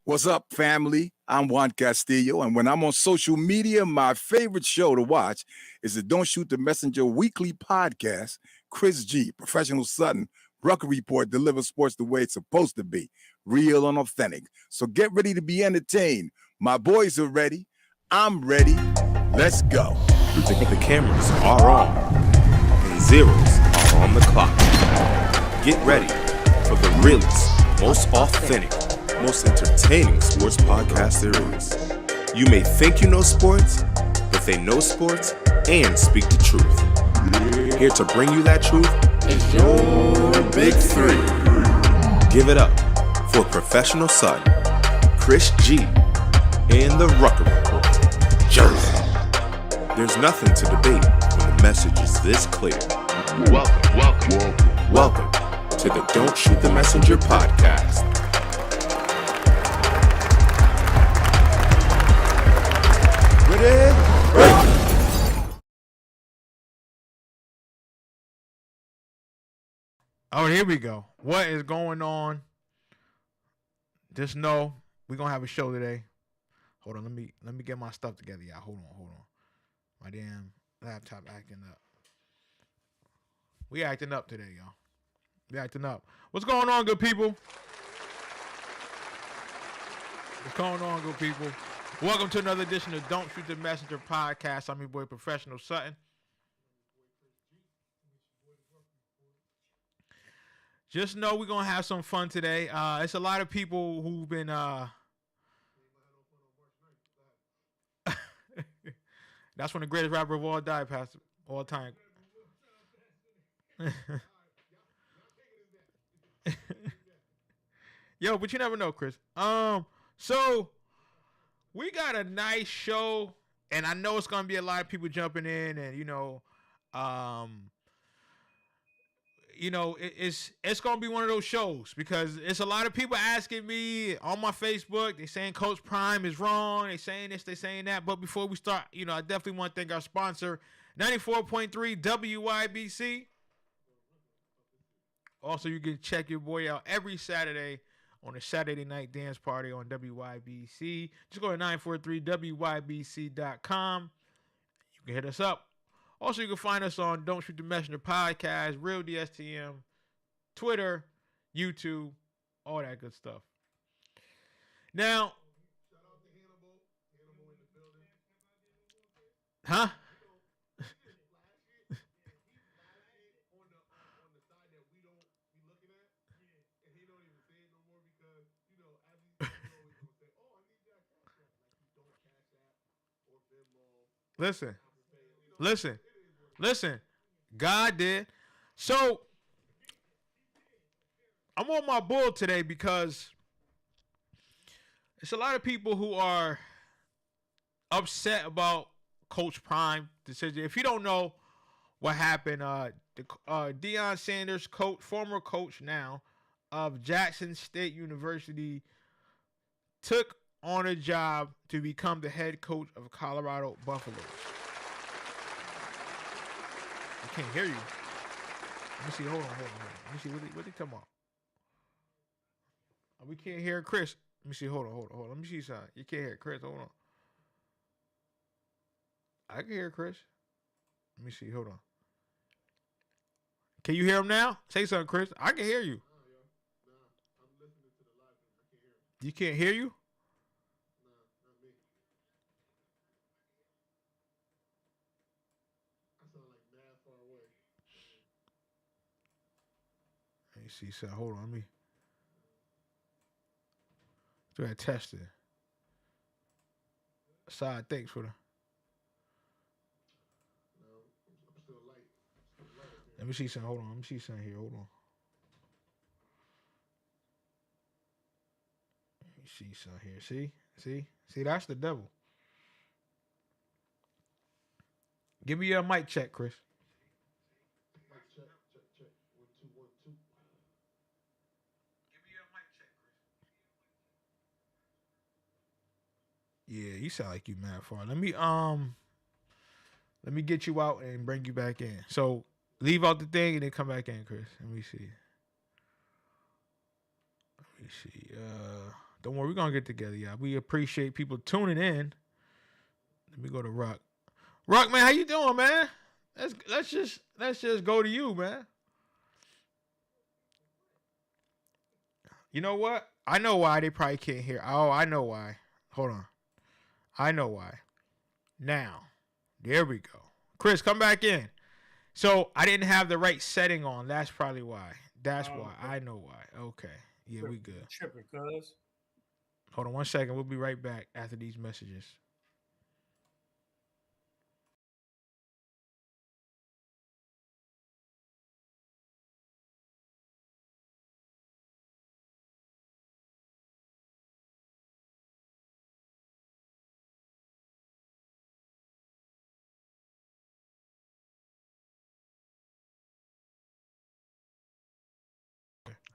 What's up, family? I'm Juan Castillo, and when I'm on social media, my favorite show to watch is the Don't Shoot the Messenger weekly podcast. Chris G, Professional Sutton, Rucker Report delivers sports the way it's supposed to be, real and authentic. So get ready to be entertained. My boys are ready. I'm ready. Let's go. The cameras are on, and zeros are on the clock. Get ready for the realest, most authentic, most entertaining sports podcast there is. You may think you know sports, but they know sports and speak the truth. Here to bring you that truth is your Big Three. Give it up for Professional Sutton, Chris G, and the Rucker Report, Jersey. There's nothing to debate when the message is this clear. Welcome to the Don't Shoot the Messenger podcast. Oh, here we go. What is going on? Just know we're gonna have a show today. Hold on, let me get my stuff together, y'all. Hold on. My damn laptop acting up. We acting up today, y'all. We acting up. What's going on, good people? What's going on, good people? Welcome to another edition of Don't Shoot the Messenger podcast. I'm your boy, Professional Sutton. Just know we're going to have some fun today. It's a lot of people who've been... That's when the greatest rapper of all died, past all time. Yo, but you never know, Chris. So we got a nice show, and I know it's going to be a lot of people jumping in, and, it's going to be one of those shows because it's a lot of people asking me on my Facebook. They saying Coach Prime is wrong. They saying this, they saying that. But before we start, I definitely want to thank our sponsor, 94.3 WYBC. Also, you can check your boy out every Saturday on a Saturday night dance party on WYBC. Just go to 943wybc.com. You can hit us up. Also, you can find us on Don't Shoot the Messenger podcast, Real DSTM, Twitter, YouTube, all that good stuff. Now, huh? Listen. God did. So, I'm on my bull today because it's a lot of people who are upset about Coach Prime decision. If you don't know what happened, Deion Sanders, former coach now of Jackson State University, took on a job to become the head coach of Colorado Buffaloes. I can't hear you. Let me see. Hold on. Let me see. What they talking about? We can't hear Chris. Let me see. Hold on. Let me see something. You can't hear Chris. Hold on. I can hear Chris. Let me see. Hold on. Can you hear him now? Say something, Chris. I can hear you. I'm listening to the live. I can't hear him. You can't hear you? No, not me. I sound like mad far away. Let me see. So hold on. Let me do that testing. Side, thanks for the. Let me see something. Hold on. Let me see something here. Hold on. Let me see something here. See, that's the devil. Give me your mic check, Chris. Mic check. 1 2 1 2. Give me your mic check, Chris. Yeah, you sound like you mad far. Let me get you out and bring you back in. So leave out the thing and then come back in, Chris. Let me see. Don't worry, we're gonna get together, y'all. We appreciate people tuning in. Let me go to Ruck. Ruck, man, how you doing, man? Let's just go to you, man. You know what? I know why they probably can't hear. Oh, I know why. Hold on. I know why. Now, there we go. Chris, come back in. So I didn't have the right setting on. That's probably why. That's why. I know why. Okay. Yeah, we good. Tripping, cuz. Hold on 1 second. We'll be right back after these messages.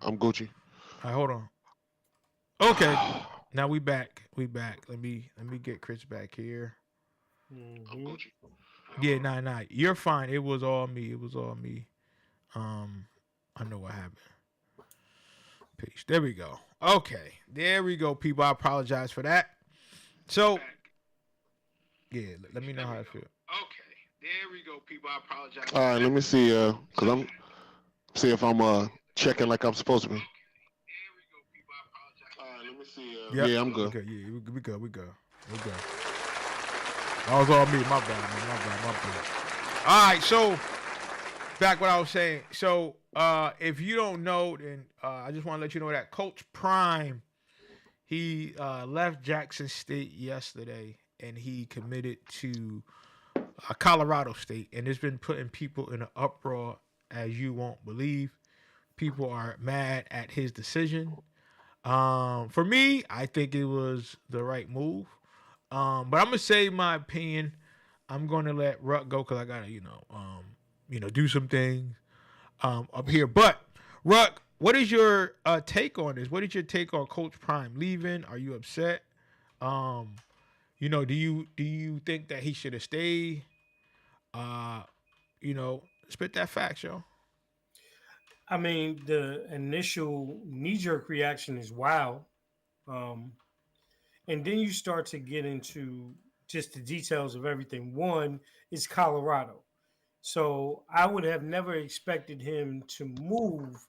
I'm Gucci. All right, hold on. Okay. Now we back. We back. Let me get Chris back here. I'm Gucci. Yeah, nah. You're fine. It was all me. I know what happened. Peace. There we go. Okay. There we go, people. I apologize for that. So, yeah, let me know how I feel. Okay. There we go, people. I apologize. All right, let me see. Cause I'm see if I'm checking like I'm supposed to be. All right, let me see. Yep. Yeah, I'm good. Okay, yeah, we good. That was all me. My bad, man. My bad. All right, so back what I was saying. So if you don't know, then I just want to let you know that Coach Prime, he left Jackson State yesterday, and he committed to Colorado State, and it's been putting people in an uproar as you won't believe. People are mad at his decision. For me, I think it was the right move. But I'm gonna say my opinion. I'm gonna let Ruck go because I gotta, do some things up here. But Ruck, what is your take on this? What is your take on Coach Prime leaving? Are you upset? Do you think that he should have stayed? Spit that fact, yo. I mean, the initial knee-jerk reaction is wow. Um, and then you start to get into just the details of everything. One is Colorado. So I would have never expected him to move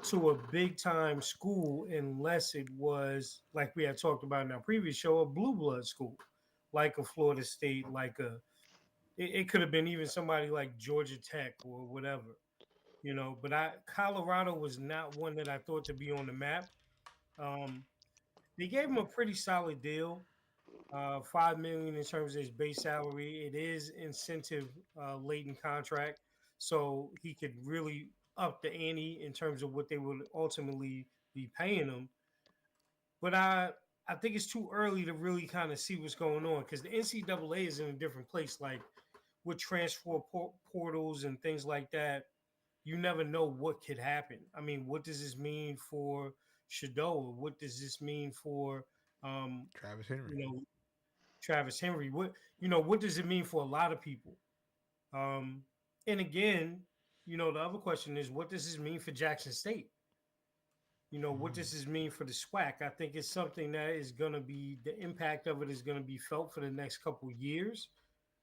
to a big time school unless it was, like we had talked about in our previous show, a blue blood school, like a Florida State, it could have been even somebody like Georgia Tech or whatever, But Colorado was not one that I thought to be on the map. Um, they gave him a pretty solid deal, $5 million in terms of his base salary. It is incentive laden contract, so he could really up the ante in terms of what they would ultimately be paying him. But I think it's too early to really kind of see what's going on because the NCAA is in a different place. Like with transfer portals and things like that, you never know what could happen. I mean, what does this mean for Shadoa? What does this mean for Travis Henry. Travis Henry? What does it mean for a lot of people? And again, the other question is what does this mean for Jackson State? What does this mean for the SWAC? I think it's something that is going to be the impact of it is going to be felt for the next couple of years.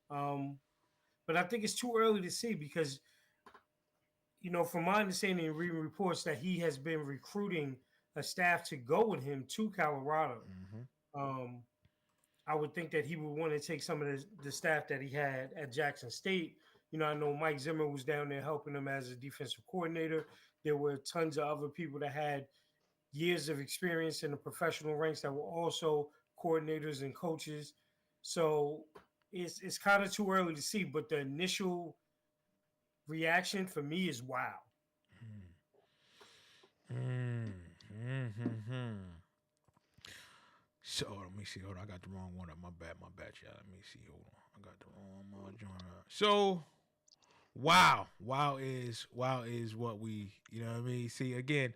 But I think it's too early to see because from my understanding and reading reports that he has been recruiting a staff to go with him to Colorado. I would think that he would want to take some of the staff that he had at Jackson State. I know Mike Zimmer was down there helping him as a defensive coordinator. There were tons of other people that had years of experience in the professional ranks that were also coordinators and coaches. So it's kind of too early to see, but the initial reaction for me is wow. So let me see. Hold on, I got the wrong one up. My bad, y'all. Let me see. Hold on, I got the wrong joint up. So, wow is what we, what I mean. See again,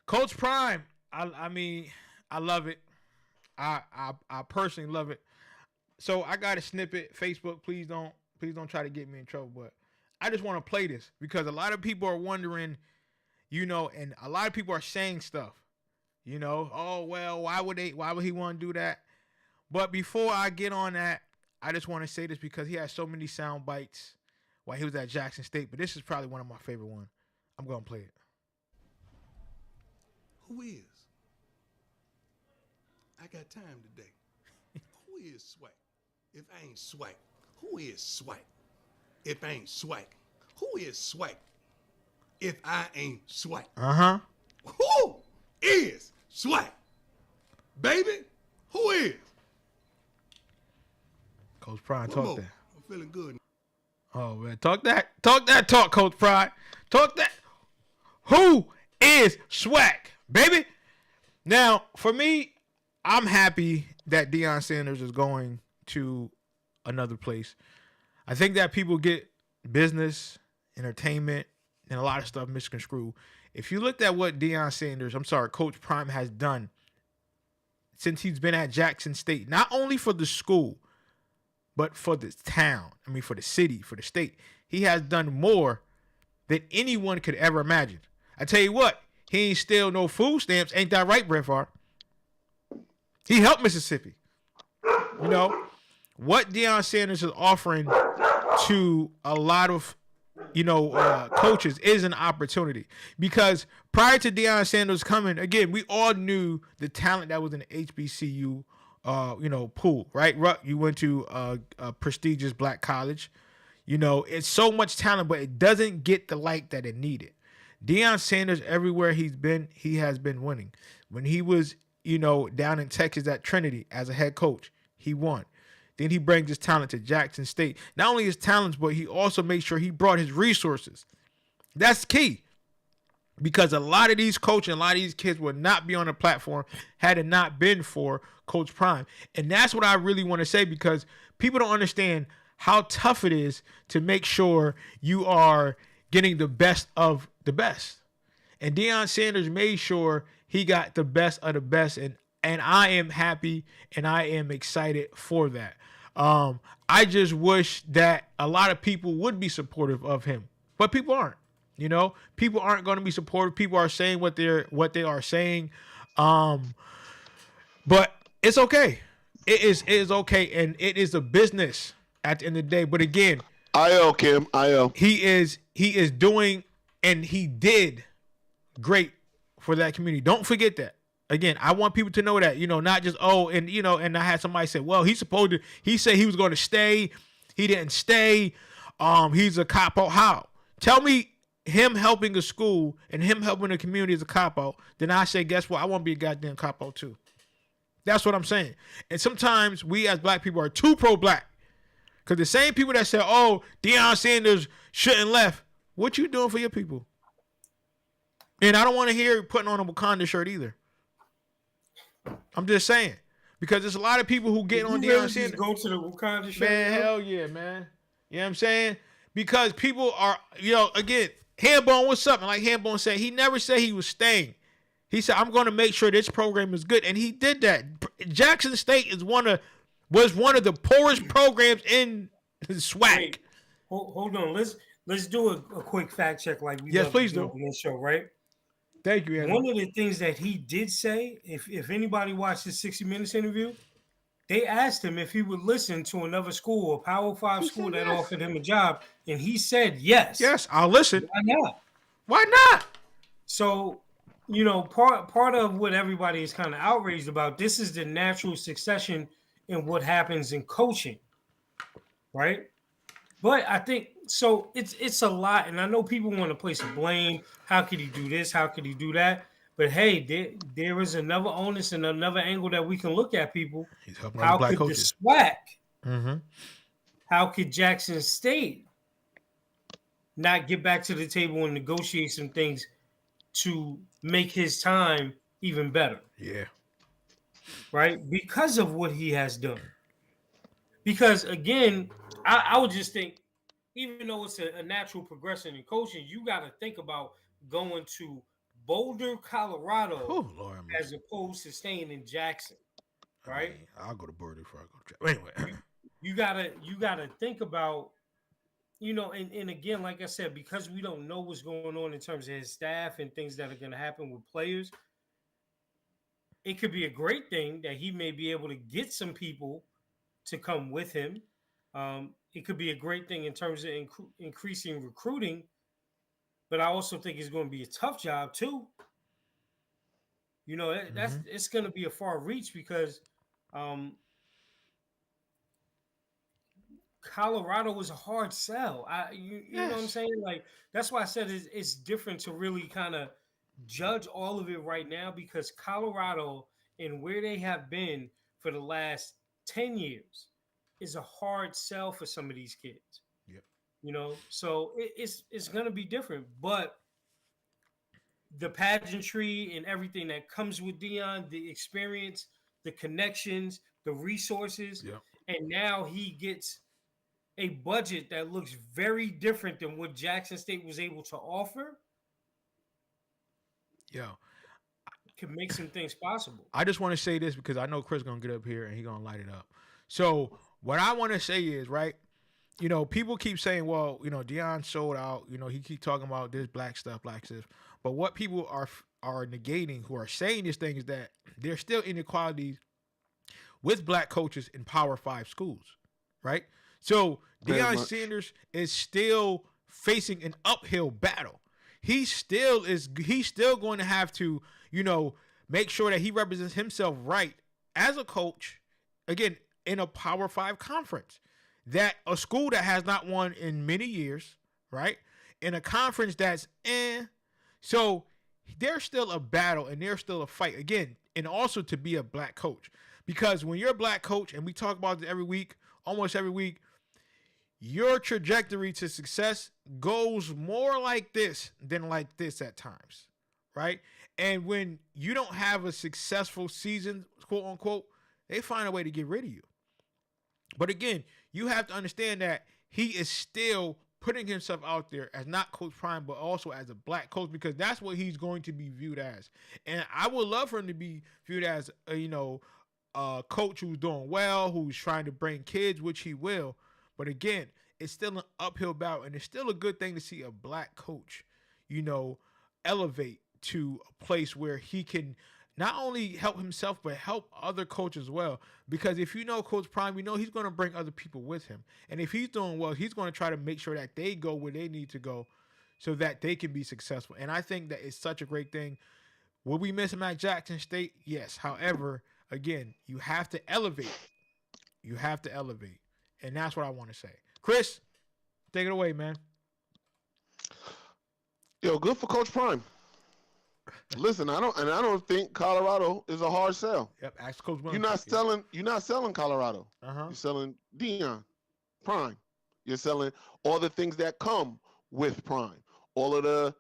Coach Prime. I mean, I love it. I personally love it. So I got a snippet. Facebook, please don't try to get me in trouble, but I just want to play this because a lot of people are wondering, and a lot of people are saying stuff. You know, oh well, why would he want to do that? But before I get on that, I just want to say this because he had so many sound bites while he was at Jackson State. But this is probably one of my favorite ones. I'm gonna play it. Who is? I got time today. Who is Swag? If I ain't Swag, who is Swag? If I ain't Swag, who is Swag? If I ain't Swag. Who is Swag? Baby, who is? Coach Prime, One talk more. that. I'm feeling good. Oh man, talk that talk, Coach Prime. Talk that. Who is Swag, baby? Now, for me, I'm happy that Deion Sanders is going to another place. I think that people get business, entertainment, and a lot of stuff misconstrued. If you looked at what Coach Prime has done since he's been at Jackson State, not only for the school, but for the town, for the city, for the state, he has done more than anyone could ever imagine. I tell you what, he ain't steal no food stamps. Ain't that right, Brett Favre? He helped Mississippi. You know, what Deion Sanders is offering to a lot of, coaches is an opportunity. Because prior to Deion Sanders coming, again, we all knew the talent that was in the HBCU, pool, right? You went to a prestigious black college. You know, it's so much talent, but it doesn't get the light that it needed. Deion Sanders, everywhere he's been, he has been winning. When he was, down in Texas at Trinity as a head coach, he won. Then he brings his talent to Jackson State. Not only his talents, but he also made sure he brought his resources. That's key. Because a lot of these coaches and a lot of these kids would not be on the platform had it not been for Coach Prime. And that's what I really want to say, because people don't understand how tough it is to make sure you are getting the best of the best. And Deion Sanders made sure he got the best of the best. And I am happy and I am excited for that. I just wish that a lot of people would be supportive of him, but people aren't. People aren't going to be supportive. People are saying what they are saying. But it's okay. It is okay, and it is a business at the end of the day. But again, Kim. He is doing, and he did great for that community. Don't forget that. Again, I want people to know that, not just, and I had somebody say, well, he said he was going to stay. He didn't stay. He's a cop-out. How? Tell me him helping a school and him helping the community is a cop-out. Then I say, guess what? I want to be a goddamn cop-out too. That's what I'm saying. And sometimes we as black people are too pro-black. Because the same people that say, oh, Deion Sanders shouldn't left. What you doing for your people? And I don't want to hear you putting on a Wakanda shirt either. I'm just saying. Because there's a lot of people who get on Deion Sanders. Go to the Wakanda shirt? Man, hell yeah, man. You know what I'm saying? Because people are, again, Hambone, what's up? And like Hambone said, he never said he was staying. He said, I'm going to make sure this program is good. And he did that. Jackson State was one of the poorest programs in SWAC. Wait, hold on. Let's do a quick fact check like we please do on this show, right? Thank you, Andrew. One of the things that he did say, if anybody watched his 60 Minutes interview, they asked him if he would listen to another school, a Power 5 school that offered him a job, and he said yes. Yes, I'll listen. Why not? Why not? So, part of what everybody is kind of outraged about, this is the natural succession in what happens in coaching, right? But I think so. It's a lot, and I know people want to place some blame. How could he do this? How could he do that? But hey, there is another onus and another angle that we can look at, people. How could the SWAC? How could Jackson State not get back to the table and negotiate some things to make his time even better? Yeah. Right? Because of what he has done. Because again, I would just think, even though it's a natural progression in coaching, you got to think about going to Boulder, Colorado, as opposed to staying in Jackson, right? I'll go to Boulder before I go to Jackson. Anyway, you gotta think about, and again, like I said, because we don't know what's going on in terms of his staff and things that are going to happen with players. it could be a great thing that he may be able to get some people to come with him. It could be a great thing in terms of increasing recruiting, but I also think it's going to be a tough job too. You know, that's it's going to be a far reach because Colorado is a hard sell. You know what I'm saying? Like that's why I said it's different to really kind of judge all of it right now because Colorado and where they have been for the last 10 years is a hard sell for some of these kids. Yep. You know, so it's going to be different, but the pageantry and everything that comes with Deion, the experience, the connections, the resources, and now he gets a budget that looks very different than what Jackson State was able to offer. Can make some things possible. I just want to say this because I know Chris gonna get up here and he gonna light it up. So what I want to say is, right, you know, people keep saying, well, you know, Deion sold out. You know, he keep talking about this black stuff. But what people are negating, who are saying this thing, is that there's still inequalities with black coaches in Power 5 schools, right? So Deion Sanders is still facing an uphill battle. He's still going to have to, you know, make sure that he represents himself right as a coach, again, in a Power 5 conference. That a school that has not won in many years, right? In a conference that's So there's still a battle and there's still a fight. Again, and also to be a black coach. Because when you're a black coach, and we talk about it every week, almost every week, your trajectory to success goes more like this than like this at times, right? And when you don't have a successful season, quote unquote, they find a way to get rid of you. But again, you have to understand that he is still putting himself out there as not Coach Prime, but also as a black coach, because that's what he's going to be viewed as. And I would love for him to be viewed as, a coach who's doing well, who's trying to bring kids, which he will. But again, it's still an uphill battle, and it's still a good thing to see a black coach, elevate to a place where he can not only help himself, but help other coaches as well. Because if you know Coach Prime, he's going to bring other people with him. And if he's doing well, he's going to try to make sure that they go where they need to go so that they can be successful. And I think that it's such a great thing. Will we miss him at Jackson State? Yes. However, again, you have to elevate. You have to elevate. And that's what I want to say. Chris, take it away, man. Yo, good for Coach Prime. Listen, I don't think Colorado is a hard sell. Yep, ask Coach Williams. You're not selling Colorado. You're selling Deion Prime. You're selling all the things that come with Prime. All of the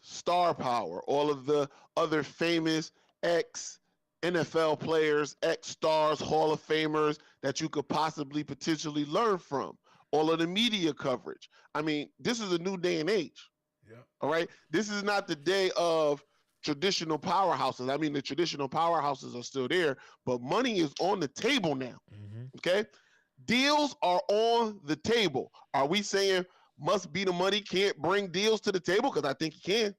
star power, all of the other famous ex-NFL players, ex-stars, Hall of Famers that you could possibly potentially learn from. All of the media coverage. I mean, this is a new day and age. Yeah. All right. This is not the day of traditional powerhouses. I mean, the traditional powerhouses are still there, but money is on the table now. Mm-hmm. Okay. Deals are on the table. Are we saying must be the money can't bring deals to the table? Because I think he can.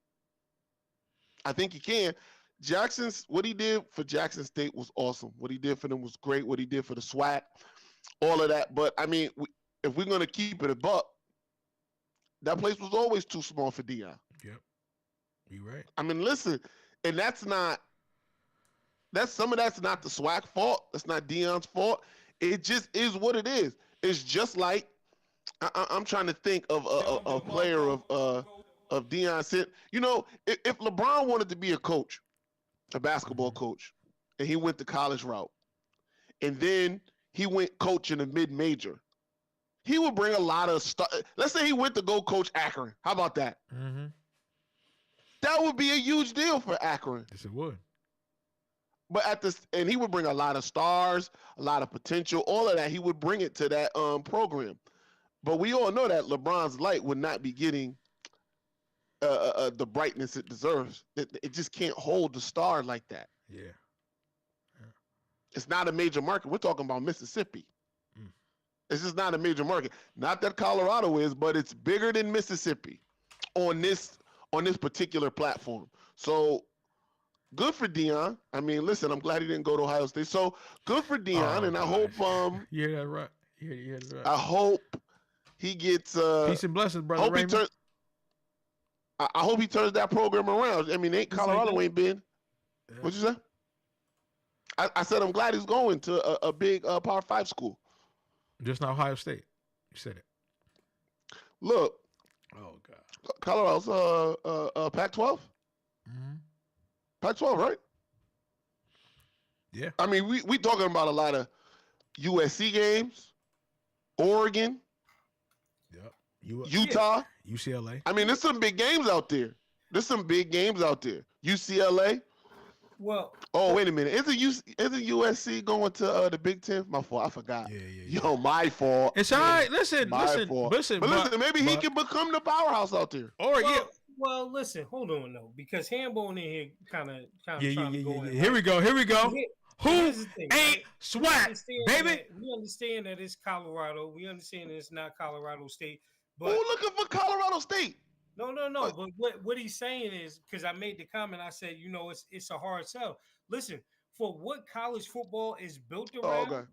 What he did for Jackson State was awesome. What he did for them was great. What he did for the SWAC, all of that. But I mean, if we're going to keep it a buck, that place was always too small for Deion. Yep. You're right. I mean, listen, and that's not the SWAC fault. That's not Deion's fault. It just is what it is. It's just like I'm trying to think of a player of Deion said, if LeBron wanted to be a coach, a basketball coach, and he went the college route, and then he went coach in a mid-major, he would bring a lot of stuff. Let's say he went to go coach Akron. How about that? Mm-hmm. That would be a huge deal for Akron. Yes, it would. But and he would bring a lot of stars, a lot of potential, all of that. He would bring it to that program. But we all know that LeBron's light would not be getting the brightness it deserves. It just can't hold the star like that. Yeah. It's not a major market. We're talking about Mississippi. It's just not a major market. Not that Colorado is, but it's bigger than Mississippi on this particular platform. So good for Deion. I mean, listen, I'm glad he didn't go to Ohio State. So good for Deion, and I hope Yeah, that's right. Yeah, that's right. I hope he gets Peace and blessings, brother hope Raymond. he turns. I hope he turns that program around. I mean, Colorado ain't been. Yeah. What you say? I said I'm glad he's going to a big Power 5 school. Just not Ohio State. You said it. Look, Oh God. Colorado's Pac-12. Mm-hmm. Pac-12, right? Yeah. I mean, we talking about a lot of USC games, Oregon, Yep. Utah. UCLA. I mean, there's some big games out there. UCLA. Well, Wait a minute. Isn't USC going to the Big Ten? My fault. I forgot. Yeah. Yo, my fault. It's all right. Listen. But listen, maybe he but- can become the powerhouse out there. Or yeah. Well, listen, hold on though, because Hambone in here kind of Yeah. trying to go in. Here we go. Who Here's the thing, ain't right? swag, baby? We understand that it's Colorado. We understand that it's not Colorado State. Who But looking for Colorado State? no. But what he's saying is, because I made the comment, I said, it's a hard sell. Listen, for what college football is built around, Okay.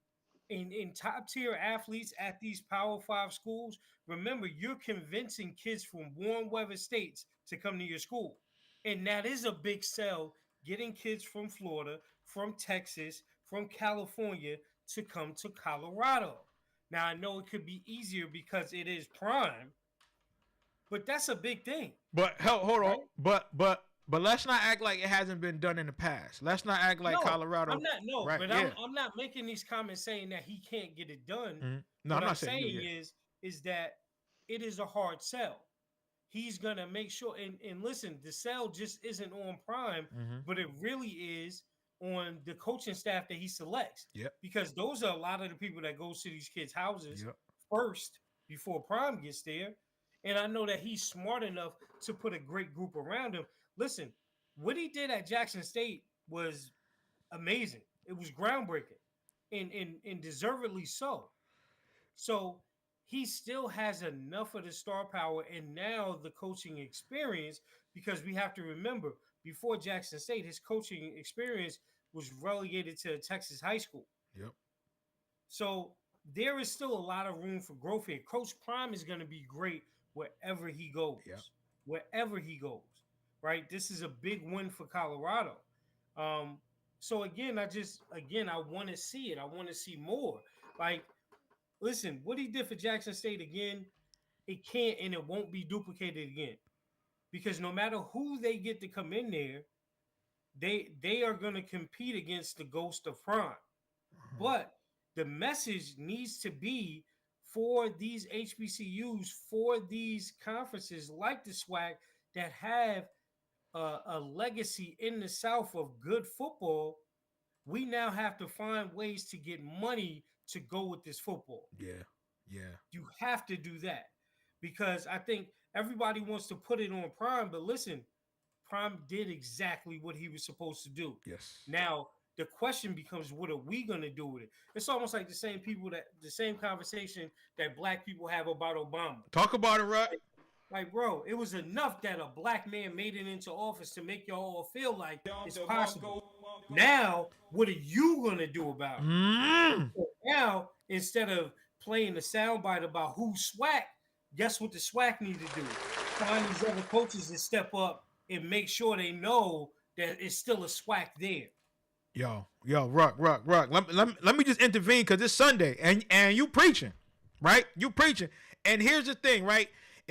in top tier athletes at these Power 5 schools, remember, you're convincing kids from warm weather states to come to your school. And that is a big sell, getting kids from Florida, from Texas, from California to come to Colorado. Now, I know it could be easier because it is prime, but that's a big thing. But hold Right? on. But let's not act like it hasn't been done in the past. Let's not act like Colorado. Right, But yeah. I'm not making these comments saying that he can't get it done. Mm-hmm. No, What I'm not saying you, is that it is a hard sell. He's gonna make sure, and listen, the sell just isn't on prime, Mm-hmm. but it really is on the coaching staff that he selects. Yep. Because those are a lot of the people that goes to these kids' houses Yep. first before prime gets there. And I know that he's smart enough to put a great group around him. Listen, what he did at Jackson State was amazing. It was groundbreaking, and deservedly so. So he still has enough of the star power and now the coaching experience, because we have to remember, before Jackson State, his coaching experience was relegated to Texas high school. Yep. So there is still a lot of room for growth here. Coach Prime is going to be great wherever he goes. Yep. Wherever he goes, right? This is a big win for Colorado. So again, I want to see it. I want to see more. Like, listen, what he did for Jackson State again, it can't and it won't be duplicated again. Because no matter who they get to come in there, they are going to compete against the ghost of prime. Mm-hmm. But the message needs to be for these HBCUs, for these conferences like the SWAC that have a legacy in the South of good football. We now have to find ways to get money to go with this football. Yeah. You have to do that, because I think everybody wants to put it on Prime, but listen, Prime did exactly what he was supposed to do. Yes. Now the question becomes, what are we going to do with it? It's almost like the same conversation that black people have about Obama. Talk about it, right? Like, bro, it was enough that a black man made it into office to make y'all all feel like it's possible. Now, what are you going to do about it? So now, instead of playing the soundbite about who's SWAC, guess what the SWAC need to do? Find these other coaches to step up and make sure they know that it's still a SWAC there. Yo, Rock. Let me just intervene because it's Sunday and you preaching, right? You preaching. And here's the thing, right?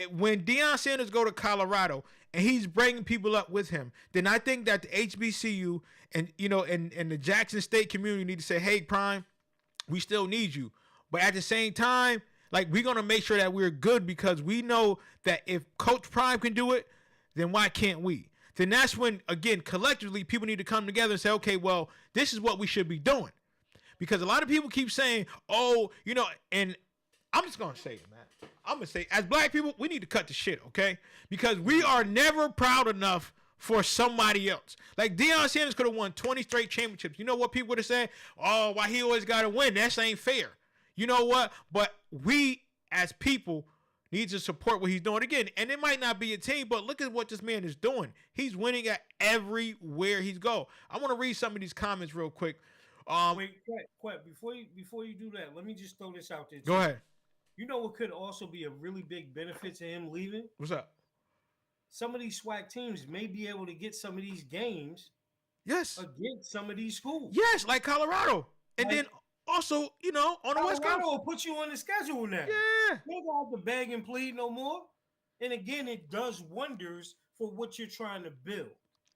When Deion Sanders go to Colorado and he's bringing people up with him, then I think that the HBCU and the Jackson State community need to say, hey, Prime, we still need you. But at the same time, like, we're going to make sure that we're good, because we know that if Coach Prime can do it, then why can't we? Then that's when, again, collectively, people need to come together and say, okay, well, this is what we should be doing. Because a lot of people keep saying, and I'm just going to say it, man. I'm going to say, as black people, we need to cut the shit, okay? Because we are never proud enough for somebody else. Like, Deion Sanders could have won 20 straight championships. You know what people would have said? Oh, why he always got to win? That ain't fair. You know what? But we, as people, needs to support what he's doing again. And it might not be a team, but look at what this man is doing. He's winning at everywhere he's go. I want to read some of these comments real quick. Wait, Quet, before you do that, let me just throw this out there. Go ahead. You know what could also be a really big benefit to him leaving? What's up? Some of these SWAC teams may be able to get some of these games Yes. against some of these schools. Yes, like Colorado. And Like, then also, you know, on the West Coast. Colorado will put you on the schedule now. Yeah. You don't have to beg and plead no more. And again, it does wonders for what you're trying to build,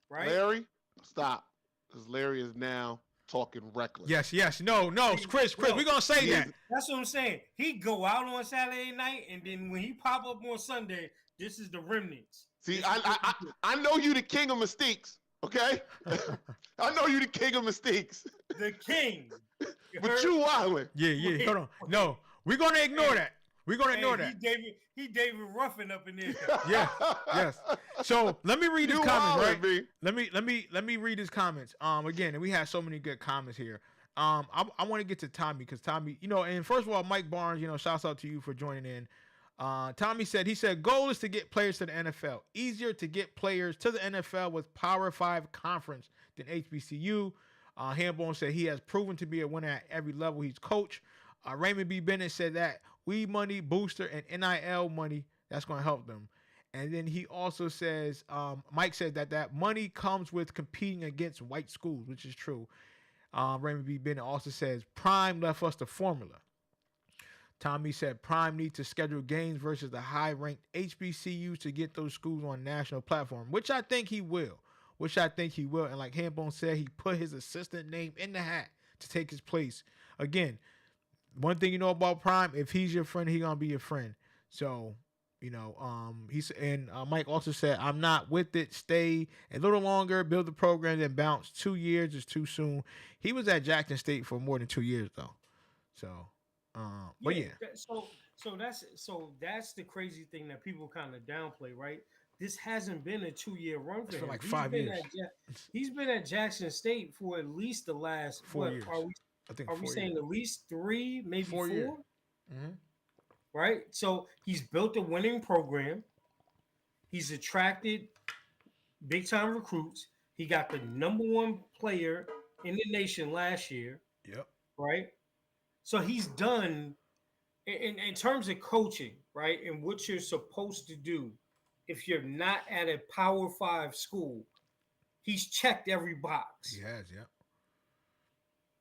right? Larry, stop. Because Larry is now talking reckless. Yes. No, Chris, we're going to say that. That's what I'm saying. He go out on Saturday night, and then when he pop up on Sunday, this is the remnants. See, I know you the king of mistakes, okay? I know you the king of mistakes. The king. But you wildin'. Yeah. Hold on. No, we're going to ignore that. We're going to ignore that. He David Ruffin up in there. Yes. So let me read his comments, right? B. Let me read his comments. Again, and we have so many good comments here. I want to get to Tommy because Tommy, you know, and first of all, Mike Barnes, you know, shouts out to you for joining in. Tommy said, goal is to get players to the NFL. Easier to get players to the NFL with Power 5 conference than HBCU. Hambone said he has proven to be a winner at every level he's coached. Raymond B. Bennett said that weed money, booster, and NIL money, that's going to help them. And then he also says, Mike said that money comes with competing against white schools, which is true. Raymond B. Bennett also says Prime left us the formula. Tommy said Prime needs to schedule games versus the high-ranked HBCUs to get those schools on national platform, which I think he will. And like Hambone said, he put his assistant name in the hat to take his place. Again, one thing you know about Prime, if he's your friend, he's going to be your friend. So, you know, Mike also said, I'm not with it. Stay a little longer, build the program, then bounce. 2 years is too soon. He was at Jackson State for more than 2 years, though. So, but yeah. So that's the crazy thing that people kind of downplay, right? This hasn't been a 2-year run for him. Like 5 years. He's been at Jackson State for at least the last 4 years. Are we saying at least 3, maybe 4? Mm-hmm. Right? So he's built a winning program. He's attracted big time recruits. He got the #1 player in the nation last year. Yep. Right? So he's done in terms of coaching, right? And what you're supposed to do if you're not at a Power 5 school. He's checked every box. He has, yeah.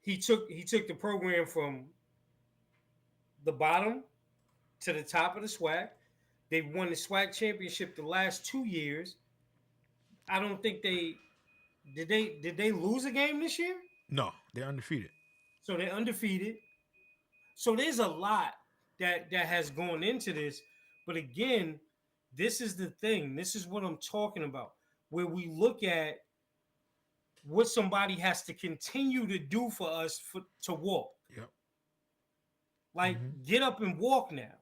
He took the program from the bottom to the top of the SWAC. They've won the SWAC championship the last 2 years. I don't think did they lose a game this year? No, they're undefeated. So they're undefeated. So there's a lot that has gone into this. But again, this is the thing. This is what I'm talking about. Where we look at what somebody has to continue to do for us to walk. Yep. Like, get up and walk now.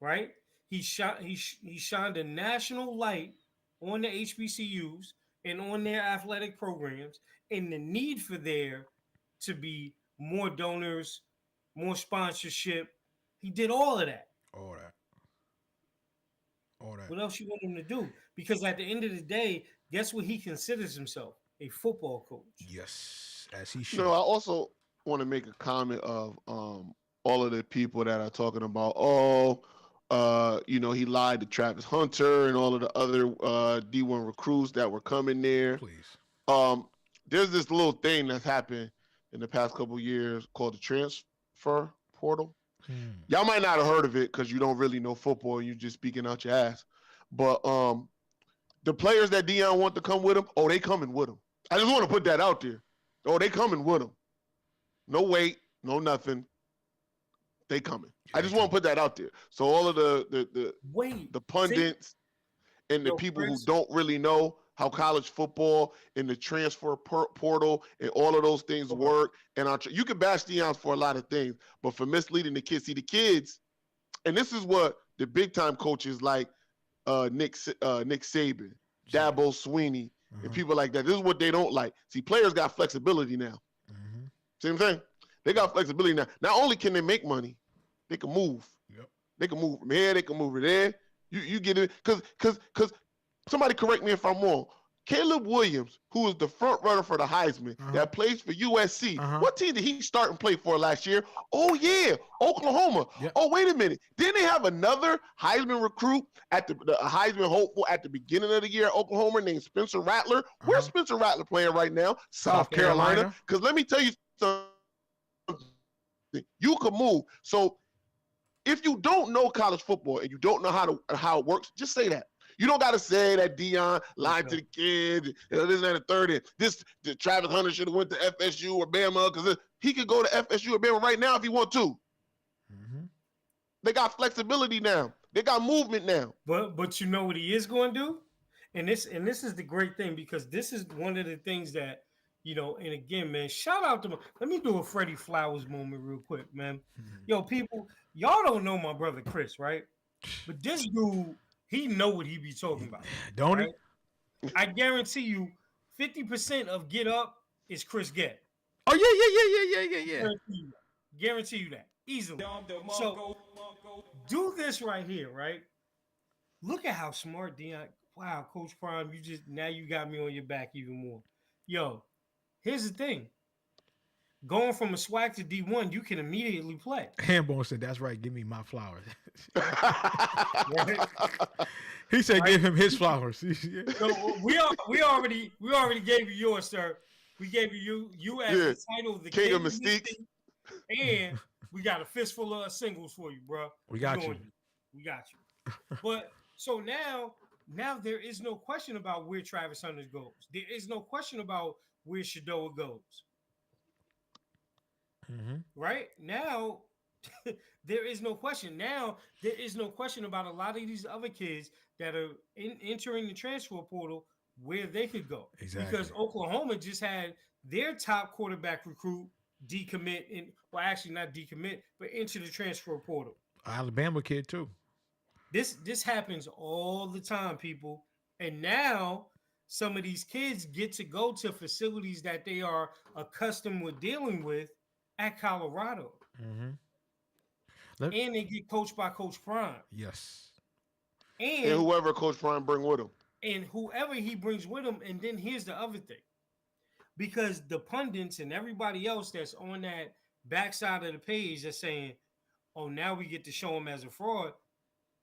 Right? He shined a national light on the HBCUs and on their athletic programs and the need for there to be more donors, more sponsorship. He did all of that. All that. What else you want him to do? Because at the end of the day, guess what he considers himself? A football coach. Yes, as he should. You know, I also want to make a comment of all of the people that are talking about, you know, he lied to Travis Hunter and all of the other D1 recruits that were coming there. Please. There's this little thing that's happened in the past couple of years called the transfer portal. Y'all might not have heard of it because you don't really know football and you're just speaking out your ass. But the players that Deion want to come with him, they coming with him. I just want to put that out there. They coming with him. No wait, no nothing. They coming. I just want to put that out there. So all of the pundits and the people who don't really know how college football and the transfer portal and all of those things work. And you can bash Deion for a lot of things, but for misleading the kids, see the kids, and this is what the big time coaches like Nick Saban, Dabo Sweeney, and people like that. This is what they don't like. See, players got flexibility now. See what I'm saying? They got flexibility now. Not only can they make money, they can move. Yep. They can move from here. They can move it there. You get it because somebody correct me if I'm wrong. Caleb Williams, who is the front runner for the Heisman, that plays for USC. What team did he start and play for last year? Oh yeah, Oklahoma. Yep. Oh wait a minute, didn't they have another Heisman recruit at the Heisman hopeful at the beginning of the year at Oklahoma named Spencer Rattler? Where's Spencer Rattler playing right now? South Carolina. Because let me tell you something, you can move. So if you don't know college football and you don't know how it works, just say that. You don't got to say that Deion lied to the kids, this and that, and third. And Travis Hunter should have went to FSU or Bama because he could go to FSU or Bama right now if he want to. They got flexibility now. They got movement now. But you know what he is going to do, and this is the great thing, because this is one of the things that, you know. And again, man, shout out to let me do a Freddie Flowers moment real quick, man. Yo, people, y'all don't know my brother Chris, right? But this dude, he know what he be talking about. Don't right? I guarantee you 50% of Get Up is Chris Gett. Oh, yeah. Guarantee you that. Easily. So do this right here, right? Look at how smart Deion. Wow, Coach Prime, you got me on your back even more. Yo, here's the thing. Going from a swag to D1, you can immediately play. Hambone said, "That's right. Give me my flowers." He said, "Give him his flowers." So we already gave you yours, sir. We gave you as the title of the King of Mystique, and we got a fistful of singles for you, bro. We got you. We got you. But so now there is no question about where Travis Hunter goes. There is no question about where Shadoa goes. Right now, there is no question. Now there is no question about a lot of these other kids that are entering the transfer portal where they could go. Exactly. Because Oklahoma just had their top quarterback recruit decommit, actually not decommit, but into the transfer portal. Alabama kid too. This happens all the time, people. And now some of these kids get to go to facilities that they are accustomed with dealing with at Colorado. And they get coached by Coach Prime. Yes. And whoever Coach Prime bring with him. And whoever he brings with him. And then here's the other thing. Because the pundits and everybody else that's on that backside of the page that's saying, oh, now we get to show him as a fraud.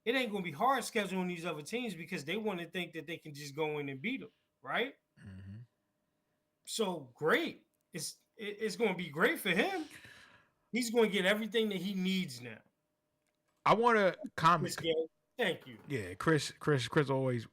It ain't going to be hard scheduling these other teams because they want to think that they can just go in and beat them, right? So great. It's going to be great for him. He's going to get everything that he needs now. I want to comment. Thank you. Yeah, Chris always.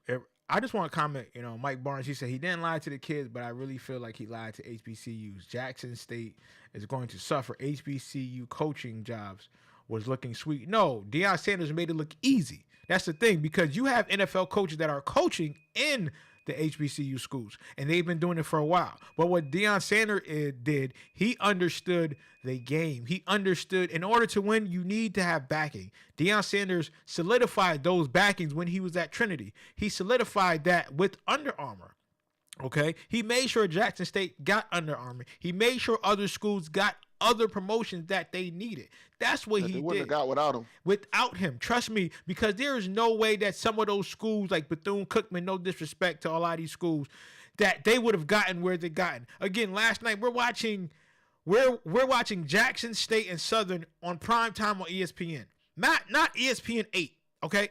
I just want to comment. You know, Mike Barnes. He said he didn't lie to the kids, but I really feel like he lied to HBCUs. Jackson State is going to suffer. HBCU coaching jobs was looking sweet. No, Deion Sanders made it look easy. That's the thing, because you have NFL coaches that are coaching in the HBCU schools, and they've been doing it for a while. But what Deion Sanders did, he understood the game. He understood in order to win, you need to have backing. Deion Sanders solidified those backings when he was at Trinity. He solidified that with Under Armour. Okay, he made sure Jackson State got Under Armour. He made sure other schools got other promotions that they needed. That's what he wouldn't did. Have got without him. Without him, trust me, because there is no way that some of those schools like Bethune-Cookman, no disrespect to a lot of these schools, that they would have gotten where they gotten. Again, last night we're watching Jackson State and Southern on prime time on ESPN. Not ESPN 8. Okay,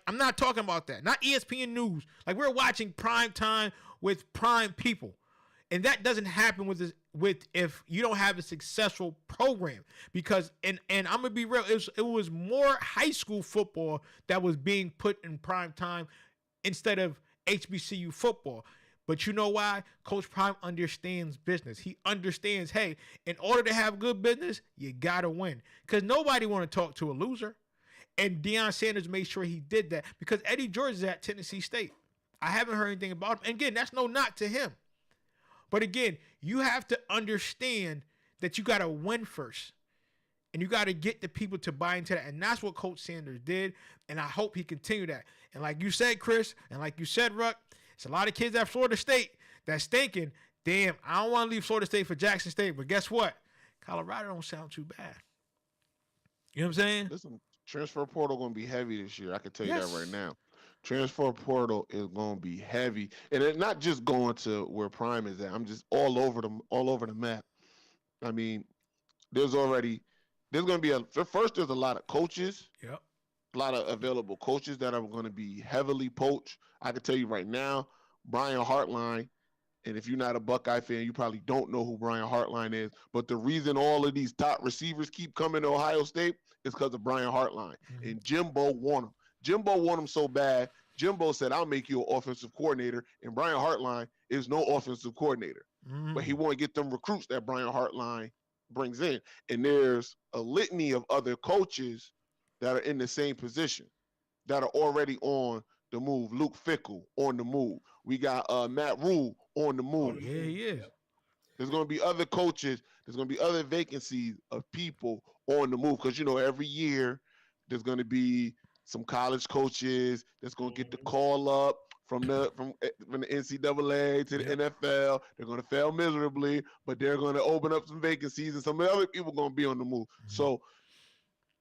I'm not talking about that. Not ESPN News. Like, we're watching prime time with prime people, and that doesn't happen with if you don't have a successful program. Because and I'm gonna be real, it was more high school football that was being put in prime time instead of HBCU football. But you know why? Coach Prime understands business. He understands, hey, in order to have good business, you gotta win. Because nobody want to talk to a loser. And Deion Sanders made sure he did that, because Eddie George is at Tennessee State. I haven't heard anything about him. And again, that's no knock to him. But again, you have to understand that you got to win first. And you got to get the people to buy into that. And that's what Coach Sanders did. And I hope he continue that. And like you said, Chris, and like you said, Ruck, it's a lot of kids at Florida State that's thinking, damn, I don't want to leave Florida State for Jackson State. But guess what? Colorado don't sound too bad. You know what I'm saying? Listen, Transfer portal going to be heavy this year. I can tell you that right Yes. now. Transfer portal is going to be heavy, and it's not just going to where Prime is at. I'm just all over the map. I mean, there's going to be first. There's a lot of coaches, Yep. a lot of available coaches that are going to be heavily poached. I can tell you right now, Brian Hartline. And if you're not a Buckeye fan, you probably don't know who Brian Hartline is. But the reason all of these top receivers keep coming to Ohio State is because of Brian Hartline. Mm-hmm. And Jimbo want him. Jimbo want him so bad. Jimbo said, I'll make you an offensive coordinator. And Brian Hartline is no offensive coordinator. Mm-hmm. But he want to get them recruits that Brian Hartline brings in. And there's a litany of other coaches that are in the same position that are already on the move. Luke Fickell on the move. We got Matt Rule on the move. Yeah, he is. There's going to be other coaches. There's going to be other vacancies of people on the move because, every year there's going to be some college coaches that's going to get the call up from the NCAA to the NFL. They're going to fail miserably, but they're going to open up some vacancies, and some other people are going to be on the move. Mm-hmm. So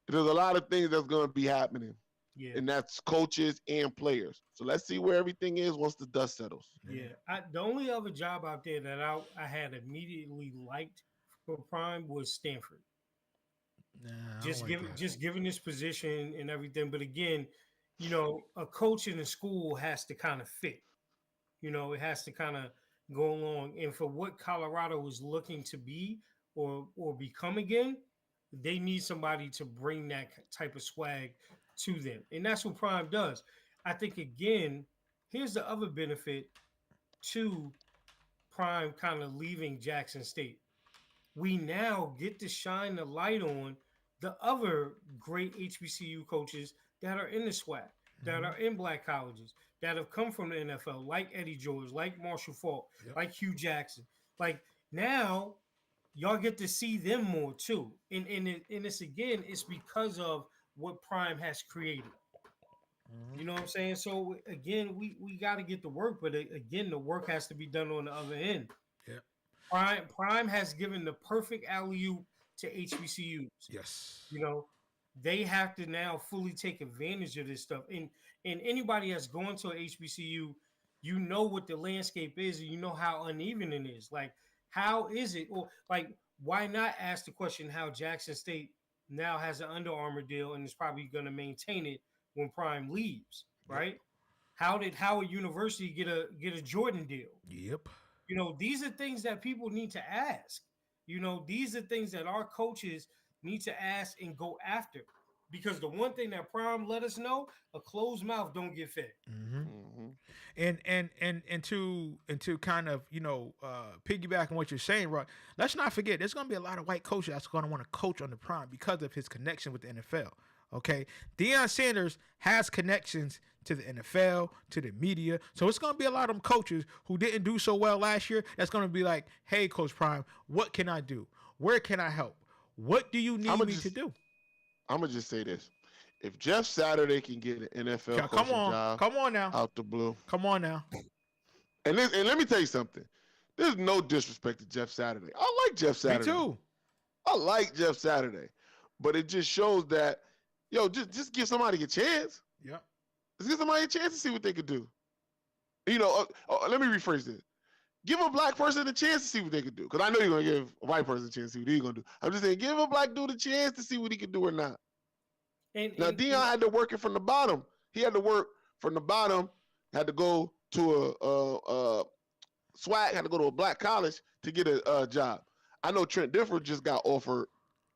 there's a lot of things that's going to be happening. Yeah. And that's coaches and players. So let's see where everything is once the dust settles. Yeah. The only other job out there that I had immediately liked for Prime was Stanford. Just given this position and everything. But again, a coach in a school has to kind of fit. It has to kind of go along. And for what Colorado is looking to be or become again, they need somebody to bring that type of swag to them. And that's what Prime does. I think, again, here's the other benefit to Prime kind of leaving Jackson State. We now get to shine the light on the other great HBCU coaches that are in the SWAC, that are in black colleges, that have come from the NFL, like Eddie George, like Marshall Faulk, like Hugh Jackson. Like, now y'all get to see them more too. And it's, again, it's because of what Prime has created. You know what I'm saying? So again, we got to get to work, but again, the work has to be done on the other end. Yeah. Prime has given the perfect alley-oop to HBCUs. Yes. They have to now fully take advantage of this stuff. And anybody that's going to a HBCU, what the landscape is, and you know how uneven it is. Like, how is it? Or like, why not ask the question how Jackson State now has an Under Armour deal and is probably going to maintain it when Prime leaves, right? Yep. How did Howard University get a Jordan deal? Yep. These are things that people need to ask. These are things that our coaches need to ask and go after. Because the one thing that Prime let us know, a closed mouth don't get fed. And to kind of piggyback on what you're saying, Rod, let's not forget there's going to be a lot of white coaches that's going to want to coach on the Prime because of his connection with the NFL. Okay, Deion Sanders has connections to the NFL, to the media, so it's going to be a lot of them coaches who didn't do so well last year. That's going to be like, hey, Coach Prime, what can I do? Where can I help? What do you need me to do? I'm gonna just say this: if Jeff Saturday can get an NFL coaching job, come on now, out the blue, come on now, and let me tell you something. There's no disrespect to Jeff Saturday. I like Jeff Saturday. Me too. I like Jeff Saturday, but it just shows that just give somebody a chance. Yeah, just give somebody a chance to see what they could do. Let me rephrase this. Give a black person a chance to see what they could do. Because I know you're going to give a white person a chance to see what he's going to do. I'm just saying, give a black dude a chance to see what he can do or not. Now, Deion had to work it from the bottom. He had to work from the bottom, had to go to a SWAC, had to go to a black college to get a job. I know Trent Dilfer just got offered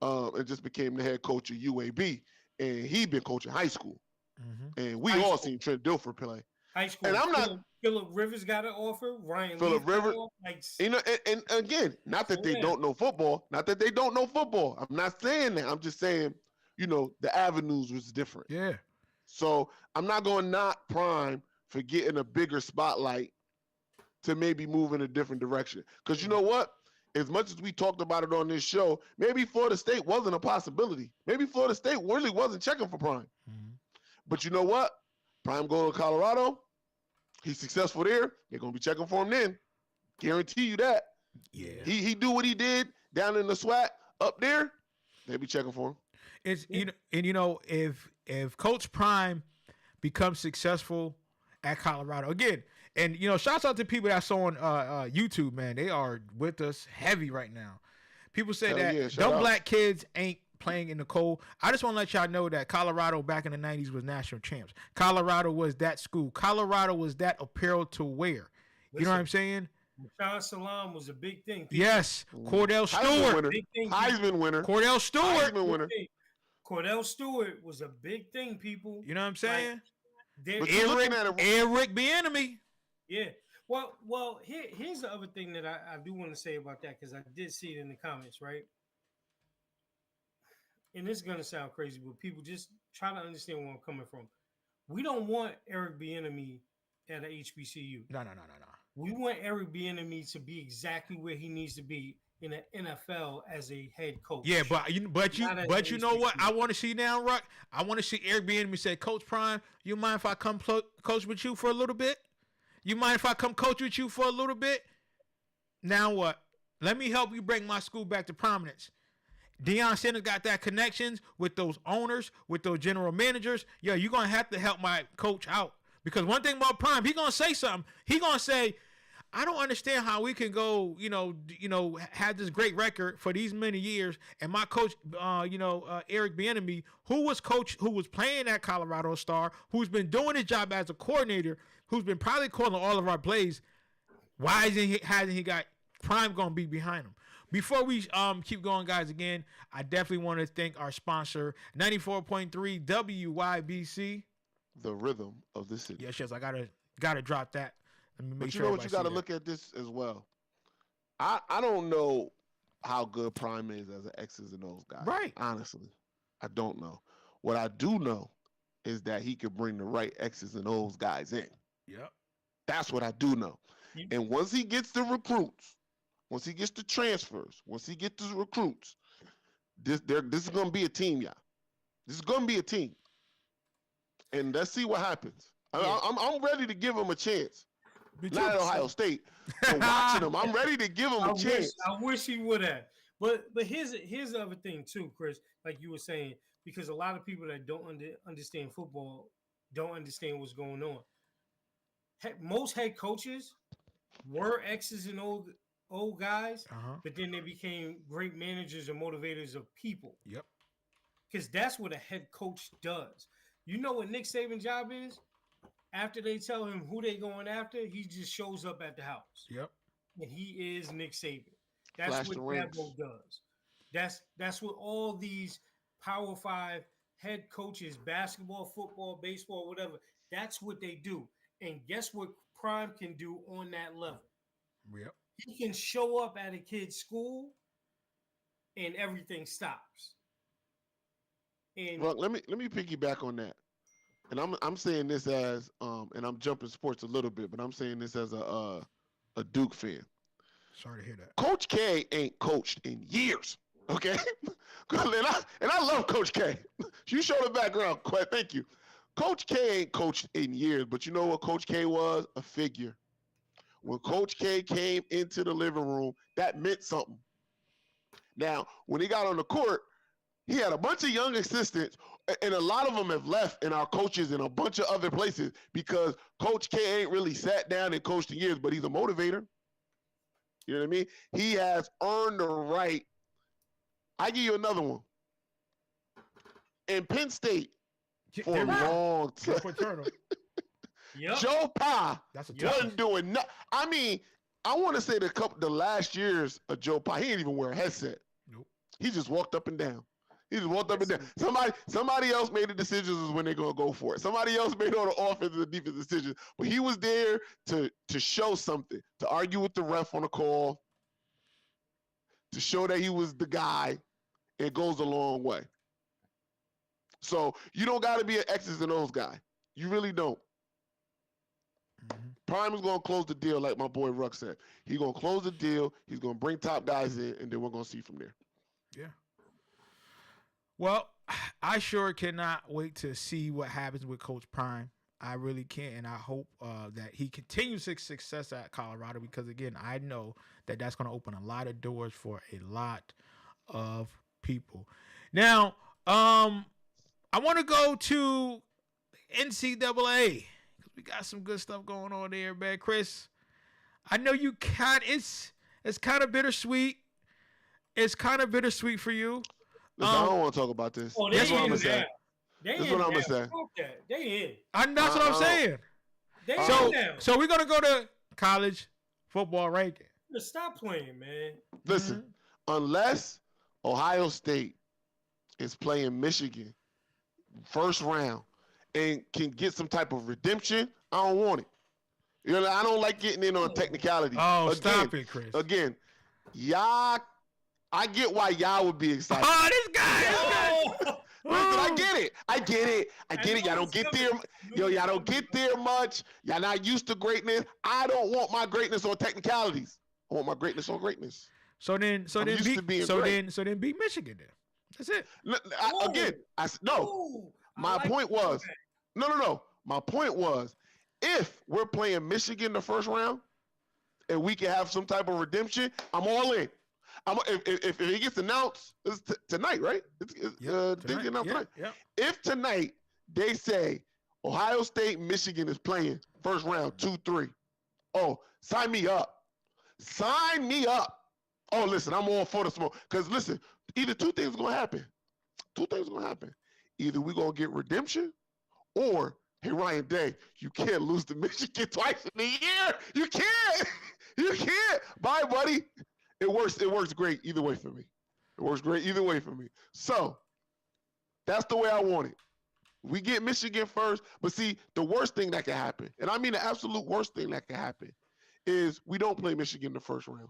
and just became the head coach of UAB. And he been coaching high school. And we all seen Trent Dilfer play. High school. And I'm not... Phillip Rivers got an offer. Phillip Rivers. And again, not that they don't know football. Not that they don't know football. I'm not saying that. I'm just saying, the avenues was different. Yeah. So I'm not going to knock Prime for getting a bigger spotlight to maybe move in a different direction. Because you know what? As much as we talked about it on this show, maybe Florida State wasn't a possibility. Maybe Florida State really wasn't checking for Prime. But you know what? Prime go to Colorado. He's successful there. They're going to be checking for him then. Guarantee you that. Yeah. He do what he did down in the SWAC up there. They be checking for him. It's if Coach Prime becomes successful at Colorado again, and shouts out to people that's on YouTube, man. They are with us heavy right now. People say that dumb black kids ain't playing in the cold. I just want to let y'all know that Colorado back in the 90s was national champs. Colorado was that school. Colorado was that apparel to wear. You know what I'm saying? Sean Salam was a big thing. People. Yes, Cordell Stewart, Heisman winner. Cordell Stewart, Heisman winner. Cordell Stewart was a big thing, people. You know what I'm saying? Like, Eric Bieniemy. Yeah. Well. Here's the other thing that I do want to say about that, because I did see it in the comments, right? And this is gonna sound crazy, but people just try to understand where I'm coming from. We don't want Eric Bieniemy at a HBCU. No. We want Eric Bieniemy to be exactly where he needs to be in the NFL as a head coach. Yeah, but you know what? I want to see now, Rock. I want to see Eric Bieniemy say, Coach Prime, you mind if I come coach with you for a little bit? You mind if I come coach with you for a little bit? Now what? Let me help you bring my school back to prominence. Deion Sanders got that connections with those owners, with those general managers. Yeah, you're going to have to help my coach out. Because one thing about Prime, he going to say something. He going to say, I don't understand how we can go, have this great record for these many years. And my coach, Eric Bieniemy, who was playing at Colorado Star, who's been doing his job as a coordinator, who's been probably calling all of our plays. Why hasn't he got Prime going to be behind him? Before we keep going, guys, again, I definitely want to thank our sponsor, 94.3 WYBC. The rhythm of the city. Yes, I gotta drop that. Let me make but sure. You know what? You got to look at this as well. I don't know how good Prime is as an X's and O's guy. Right. Honestly, I don't know. What I do know is that he could bring the right X's and O's guys in. Yep. That's what I do know. And once he gets the recruits, once he gets the transfers, once he gets the recruits, this is going to be a team, y'all. This is going to be a team. And let's see what happens. Yeah. I'm ready to give him a chance. Not at Ohio State, but watching him, I'm ready to give him a chance. I wish he would have. But here's the other thing too, Chris. Like you were saying, because a lot of people that don't understand football don't understand what's going on. Most head coaches were X's and old guys, but then they became great managers and motivators of people. Yep. Because that's what a head coach does. You know what Nick Saban's job is? After they tell him who they going after, he just shows up at the house. Yep. And he is Nick Saban. That's what Dabo does. That's what all these Power 5 head coaches, basketball, football, baseball, whatever, that's what they do. And guess what Prime can do on that level? Yep. He can show up at a kid's school and everything stops. And well, let me piggyback on that. And I'm saying this as and I'm jumping sports a little bit, but I'm saying this as a Duke fan. Sorry to hear that. Coach K ain't coached in years. Okay? and I love Coach K. You showed the background. Thank you. Coach K ain't coached in years, but you know what Coach K was? A figure. When Coach K came into the living room, that meant something. Now, when he got on the court, he had a bunch of young assistants, and a lot of them have left and are coaches in a bunch of other places because Coach K ain't really sat down and coached in years, but he's a motivator. You know what I mean? He has earned the right. I give you another one. In Penn State, for a long time, yep. Joe Pa wasn't doing nothing. I mean, I want to say the last years of Joe Pa, he didn't even wear a headset. Nope. He just walked up and down. He just walked up and down. Somebody else made the decisions when they're gonna go for it. Somebody else made all the offensive and defensive decisions. But he was there to show something, to argue with the ref on a call, to show that he was the guy. It goes a long way. So you don't got to be an X's and O's guy. You really don't. Mm-hmm. Prime is going to close the deal like my boy Ruck said. He's going to close the deal. He's going to bring top guys in, and then we're going to see from there. Yeah. Well, I sure cannot wait to see what happens with Coach Prime. I really can't, and I hope that he continues his success at Colorado because, again, I know that that's going to open a lot of doors for a lot of people. Now, I want to go to NCAA because we got some good stuff going on there, man. Chris, I know you can't. It's kind of bittersweet. It's kind of bittersweet for you. Listen, I don't want to talk about this. Oh, That's what I'm gonna say. That's what I'm gonna say. They in. That's what I'm saying. They So we're gonna go to college football ranking. Stop playing, man. Listen, unless Ohio State is playing Michigan first round and can get some type of redemption, I don't want it. You know, I don't like getting in on technicality. Oh, stop it, Chris. Again, y'all, I get why y'all would be excited. Oh, this guy. Listen, I get it. Y'all don't get there. Y'all don't get there much. Y'all not used to greatness. I don't want my greatness on technicalities. I want my greatness on greatness. So then beat Michigan then. That's it. My point was, no. My point was, if we're playing Michigan the first round and we can have some type of redemption, I'm all in. If it gets announced, it's tonight, right? Tonight. Yep. If tonight they say Ohio State, Michigan is playing first round 2-3, oh, sign me up. Sign me up. Oh, listen, I'm all for the smoke. Because listen, either two things are gonna happen. Either we're gonna get redemption, or hey, Ryan Day, you can't lose to Michigan twice in a year. You can't. Bye, buddy. It works great either way for me. So that's the way I want it. We get Michigan first, but see, the worst thing that can happen, and I mean the absolute worst thing that can happen, is we don't play Michigan in the first round.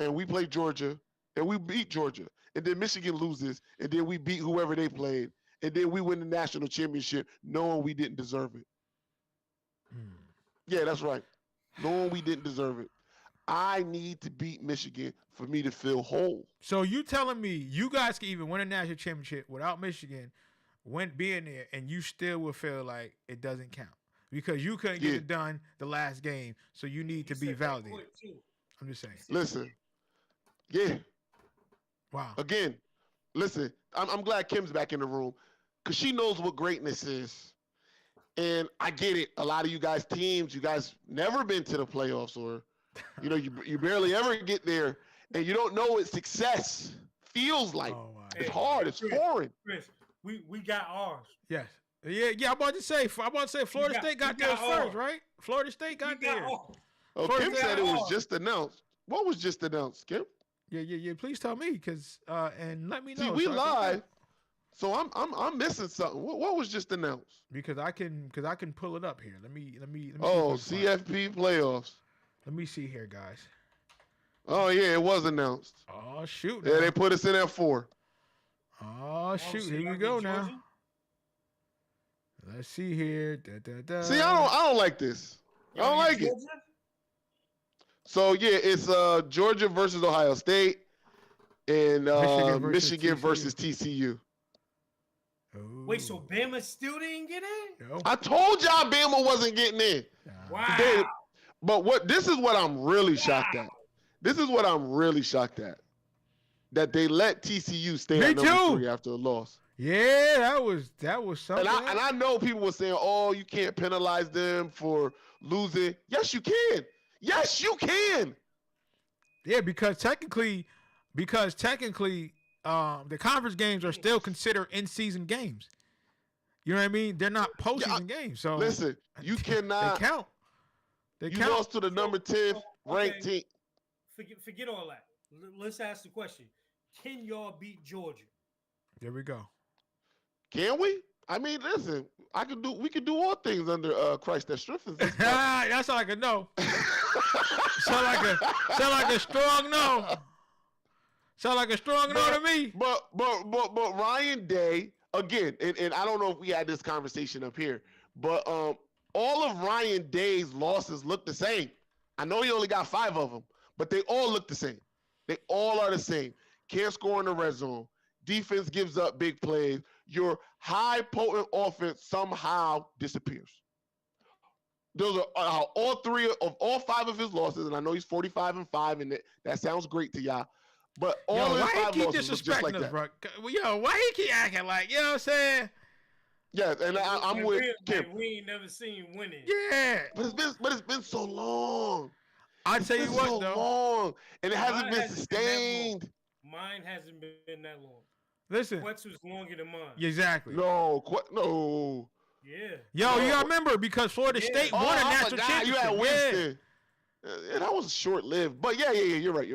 And we play Georgia, and we beat Georgia. And then Michigan loses, and then we beat whoever they played. And then we win the national championship knowing we didn't deserve it. Yeah, that's right. Knowing we didn't deserve it. I need to beat Michigan for me to feel whole. So you telling me you guys can even win a national championship without Michigan being there, and you still will feel like it doesn't count because you couldn't get it done the last game, so you need to be validated. I'm just saying. Listen. Yeah. Wow. Again, listen, I'm glad Kim's back in the room because she knows what greatness is. And I get it. A lot of you guys teams, you guys never been to the playoffs or, you barely ever get there and you don't know what success feels like. Oh, wow. It's hard. It's foreign. Chris, we got ours. Yes. Yeah. I'm about to say Florida State got theirs first, right? Florida State got theirs. Oh, Kim said it was just announced. What was just announced, Kim? Yeah. Please tell me, and let me know. See, we live, so I'm missing something. What was just announced? Because I can pull it up here. Let me. Oh, CFP playoffs. Let me see here, guys. Oh yeah, it was announced. Oh shoot! Yeah, they put us in at 4. Oh shoot! Here we go now. Let's see here. See, I don't like this. I don't like it. So yeah, it's Georgia versus Ohio State and Michigan versus TCU. Ooh. Wait, so Bama still didn't get in? No. I told y'all Bama wasn't getting in. Wow. But this is what I'm really shocked at. That they let TCU stay at number 3 after a loss. Yeah, that was something. And I know people were saying, "Oh, you can't penalize them for losing." Yes, you can. Yes, you can. Yeah, because technically, the conference games are still considered in-season games. You know what I mean? They're not postseason games. So listen, you cannot. They count. You lost to the number 10 ranked team. Forget all that. Let's ask the question: can y'all beat Georgia? There we go. Can we? I mean, listen, we can do all things under Christ that strengthens us. That's like a no. sound like a strong no. Sound like a strong no to me. But Ryan Day, again, and I don't know if we had this conversation up here, but all of Ryan Day's losses look the same. I know he only got 5 of them, but they all look the same. They all are the same. Can't score in the red zone. Defense gives up big plays. Your high potent offense somehow disappears. Those are all 5 of his losses, and I know he's 45-5, and that sounds great to y'all. But all Yo, his why 5 he keep losses was just disrespecting like us, that. bro? Yo, why he keep acting like, you know what I'm saying? Yeah, and I'm with Kim. We ain't never seen winning. Yeah. But it's been so long. I It's tell been you what, so though. long, and it hasn't Mine been hasn't been that long. sustained. Mine hasn't been that long. Listen. Quet's was longer than mine. Exactly. No. Yeah. Yo, No. you gotta remember because Florida Yeah. State Oh, won a I national forgot championship. you had Yeah. Winston. Yeah, that was short lived. But yeah. You're right.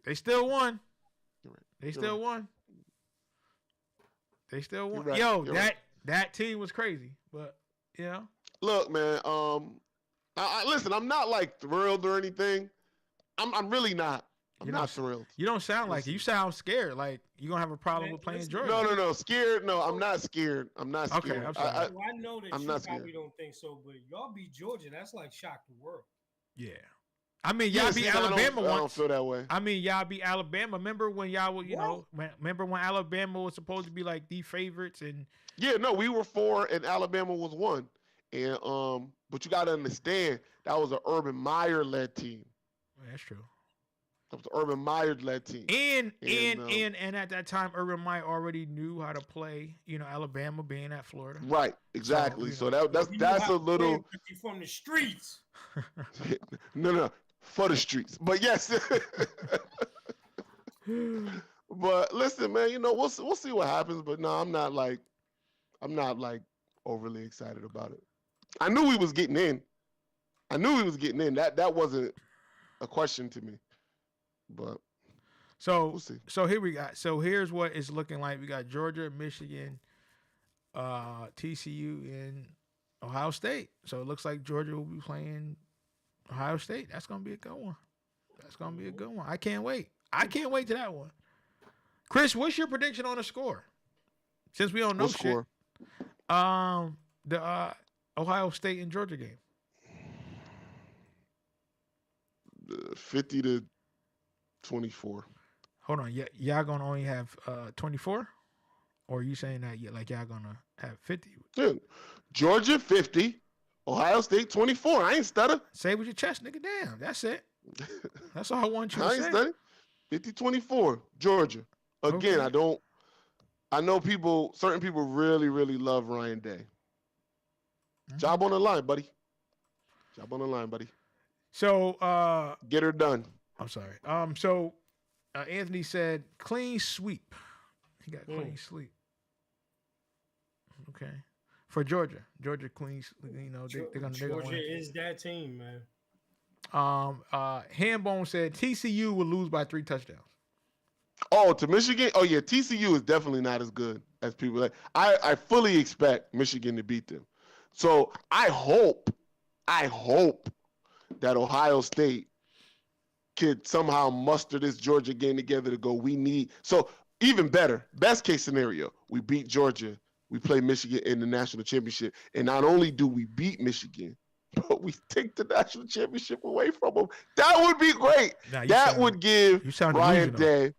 They still won. You're right. They still won. They still won. right. Yo, You're that right. that team was crazy, but you know. Look, man. Listen. I'm not like thrilled or anything. I'm really not. I'm not thrilled. You don't sound like it. You sound scared. Like you gonna have a problem with playing Georgia. No. Scared? No, I'm not scared. I'm not scared. Okay, I'm sorry. I know that I'm you not probably scared. don't think so, but y'all beat Georgia. That's like shock the world. Yeah. I mean, y'all beat Alabama once. I don't feel that way. I mean, y'all beat Alabama. Remember when y'all were, remember when Alabama was supposed to be like the favorites and Yeah, no, we were 4 and Alabama was 1. And but you gotta understand that was an Urban Meyer led team. that's true. That was an Urban Meyer led team. And at that time, Urban Meyer already knew how to play. You know, Alabama being at Florida. Right, exactly. So, So that's a little from the streets. no for the streets. But yes. But listen, man, you know, we'll see what happens. But no, I'm not like overly excited about it. I knew we was getting in. That wasn't a question to me. But we'll see. So here we got. So here's what it's looking like. We got Georgia, Michigan, TCU, and Ohio State. So it looks like Georgia will be playing Ohio State. That's gonna be a good one. I can't wait. To that one. Chris, what's your prediction on the score? Since we don't know What score? The Ohio State and Georgia game. 50-24. Hold on, y'all gonna only have 24, or are you saying that y'all gonna have 50? Yeah. Georgia 50, Ohio State 24. I ain't stutter. Say it with your chest, nigga. Damn, that's it. That's all I want you to I ain't say. stutter. 50-24, Georgia. Again, Okay. I know certain people really, really love Ryan Day. Mm-hmm. Job on the line, buddy. So Get her done. I'm sorry. So Anthony said clean sweep. He got clean sweep. Okay. For Georgia clean. You know they're gonna Georgia win. is that team, man. Handbone said TCU will lose by 3 touchdowns. Oh, to Michigan? Oh, yeah, TCU is definitely not as good as people like. I fully expect Michigan to beat them. So I hope that Ohio State could somehow muster this Georgia game together to go, we need. So even better, best case scenario, we beat Georgia, we play Michigan in the national championship. And not only do we beat Michigan, but we take the national championship away from them. That would be great. That would give Ryan Day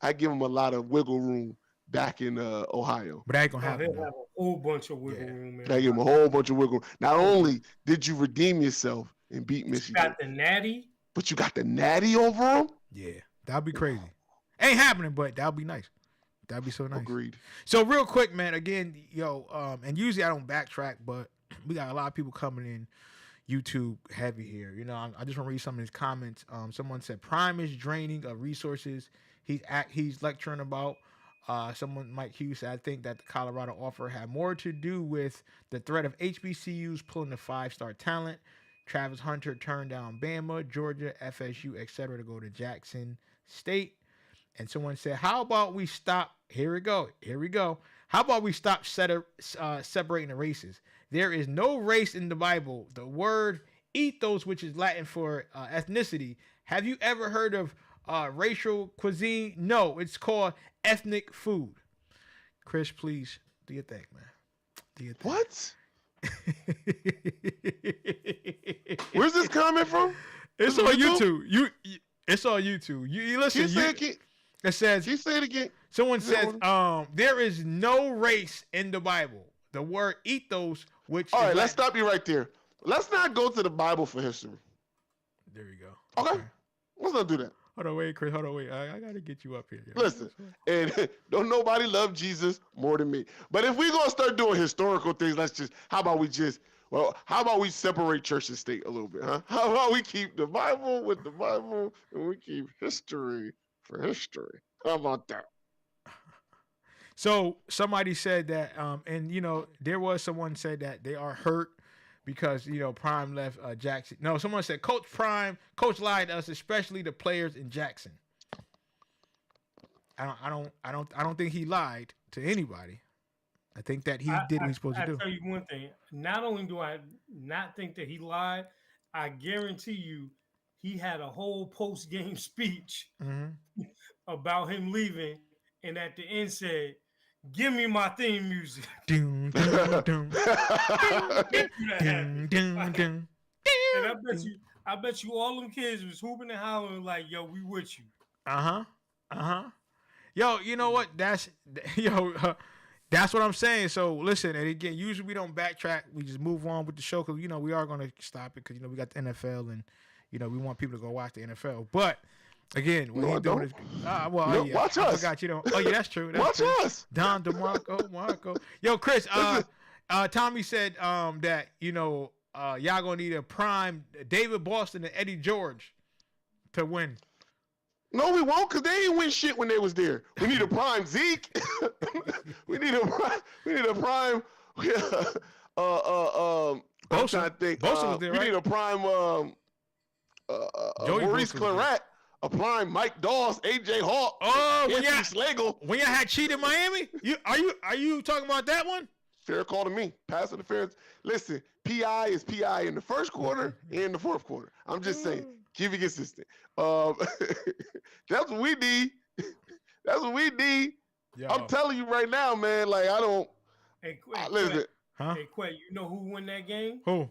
I give him a lot of wiggle room back in Ohio. But that ain't gonna happen. He'll have a whole bunch of wiggle room. I give him a whole bunch of wiggle room. Not only did you redeem yourself and beat Michigan, you got the natty, but you got the natty over him? Yeah, that'd be crazy. Ain't happening, but that'd be nice. That'd be so nice. Agreed. So real quick, man, again, and usually I don't backtrack, but we got a lot of people coming in YouTube heavy here. You know, I just want to read some of his comments. Someone said Prime is draining of resources. He's lecturing about. Someone, Mike Hughes, said, I think that the Colorado offer had more to do with the threat of HBCUs pulling the 5-star talent. Travis Hunter turned down Bama, Georgia, FSU, etc. to go to Jackson State. And someone said, how about we stop? Here we go. How about we stop separating the races? There is no race in the Bible. The word ethos, which is Latin for ethnicity. Have you ever heard of racial cuisine? No, it's called ethnic food. Chris, please do your thing, man. Do your thing. What? Where's this comment from? It's on YouTube. It's on YouTube. You listen. It says. Can you say it again? Someone says, there is no race in the Bible. The word ethos, which all right, let's stop you right there. Let's not go to the Bible for history. There you go. Okay. Let's not do that. Hold on, wait, Chris. Hold on, wait. I gotta get you up here. Yo. Listen, and don't nobody love Jesus more than me. But if we're gonna start doing historical things, how about we separate church and state a little bit, huh? How about we keep the Bible with the Bible and we keep history for history? How about that? So somebody said that, and there was someone said that they are hurt because Prime left Jackson. No, someone said Coach lied to us, especially the players in Jackson. I don't think he lied to anybody. I think that he did what he's supposed to do. I'll tell you one thing. Not only do I not think that he lied, I guarantee you he had a whole post-game speech about him leaving, and at the end said, "Give me my theme music." Doom, doom, doom. And I bet you all them kids was hooping and hollering like, "Yo, we with you." Yo, you know what? That's what I'm saying. So listen, and again, usually we don't backtrack. We just move on with the show because we are going to stop it because we got the NFL and we want people to go watch the NFL. But again, what he's doing is watch us. I forgot Oh yeah, that's true. Watch us. Don DeMarco, Marco. Yo, Chris. Tommy said that y'all gonna need a prime David Boston and Eddie George to win. No, we won't, because they ain't win shit when they was there. We need a prime Zeke. we need a prime. I'm trying to think. Bosa was there, we right? need a prime Maurice Claret, a prime Mike Doss, AJ Hawk, Anthony Slagle. When you had cheated Miami, are you talking about that one? Fair call to me. Pass interference. Listen, PI is PI in the first quarter and the fourth quarter. I'm just saying. Keep it consistent. That's what we need. That's what we need. Yo. I'm telling you right now, man. Like listen. Huh? Hey, Quay, you know who won that game? Who?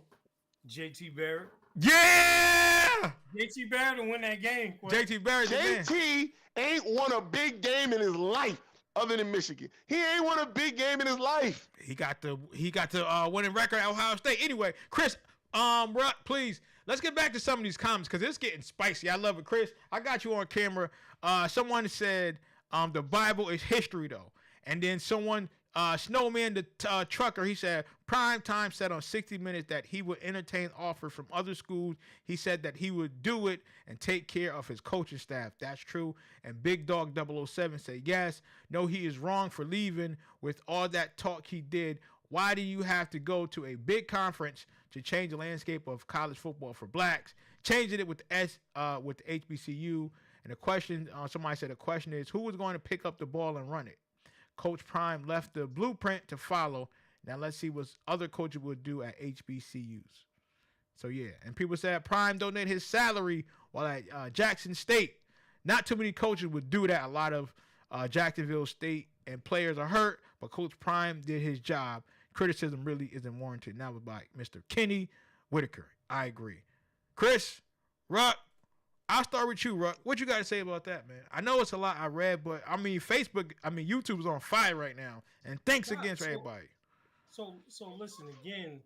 JT Barrett. Yeah! JT Barrett will win that game. Quay. JT Barrett. JT ain't won a big game in his life other than Michigan. He ain't won a big game in his life. He got the winning record at Ohio State. Anyway, Chris, please. Let's get back to some of these comments because it's getting spicy. I love it. Chris, I got you on camera. Someone said the Bible is history, though. And then someone, Snowman, the trucker, he said, Prime Time said on 60 Minutes that he would entertain offers from other schools. He said that he would do it and take care of his coaching staff. That's true. And Big Dog 007 said, yes. No, he is wrong for leaving with all that talk he did. Why do you have to go to a big conference to change the landscape of college football for blacks? Changing it with the HBCU. And the question, somebody said the question is, who is going to pick up the ball and run it? Coach Prime left the blueprint to follow. Now let's see what other coaches would do at HBCUs. So yeah, and people said Prime donated his salary while at Jackson State. Not too many coaches would do that. A lot of Jacksonville State and players are hurt, but Coach Prime did his job. Criticism really isn't warranted. Now by Mr. Kenny Whitaker. I agree. Chris, Ruck, I'll start with you, Ruck. What you got to say about that, man? I know it's a lot I read, but YouTube's on fire right now. And thanks again for everybody. So listen, again,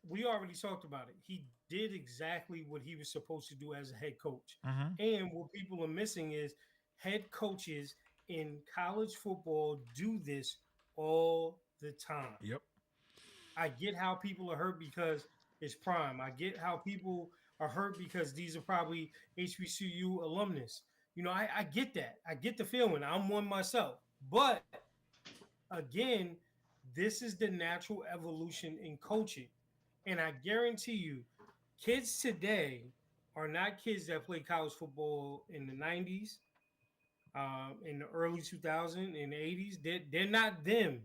we already talked about it. He did exactly what he was supposed to do as a head coach. And what people are missing is head coaches in college football do this all the time. Yep. I get how people are hurt because it's Prime. I get how people are hurt because these are probably HBCU alumnus. I get that. I get the feeling. I'm one myself. But again, this is the natural evolution in coaching. And I guarantee you, kids today are not kids that played college football in the 90s, in the early 2000s, in the 80s. They're not them.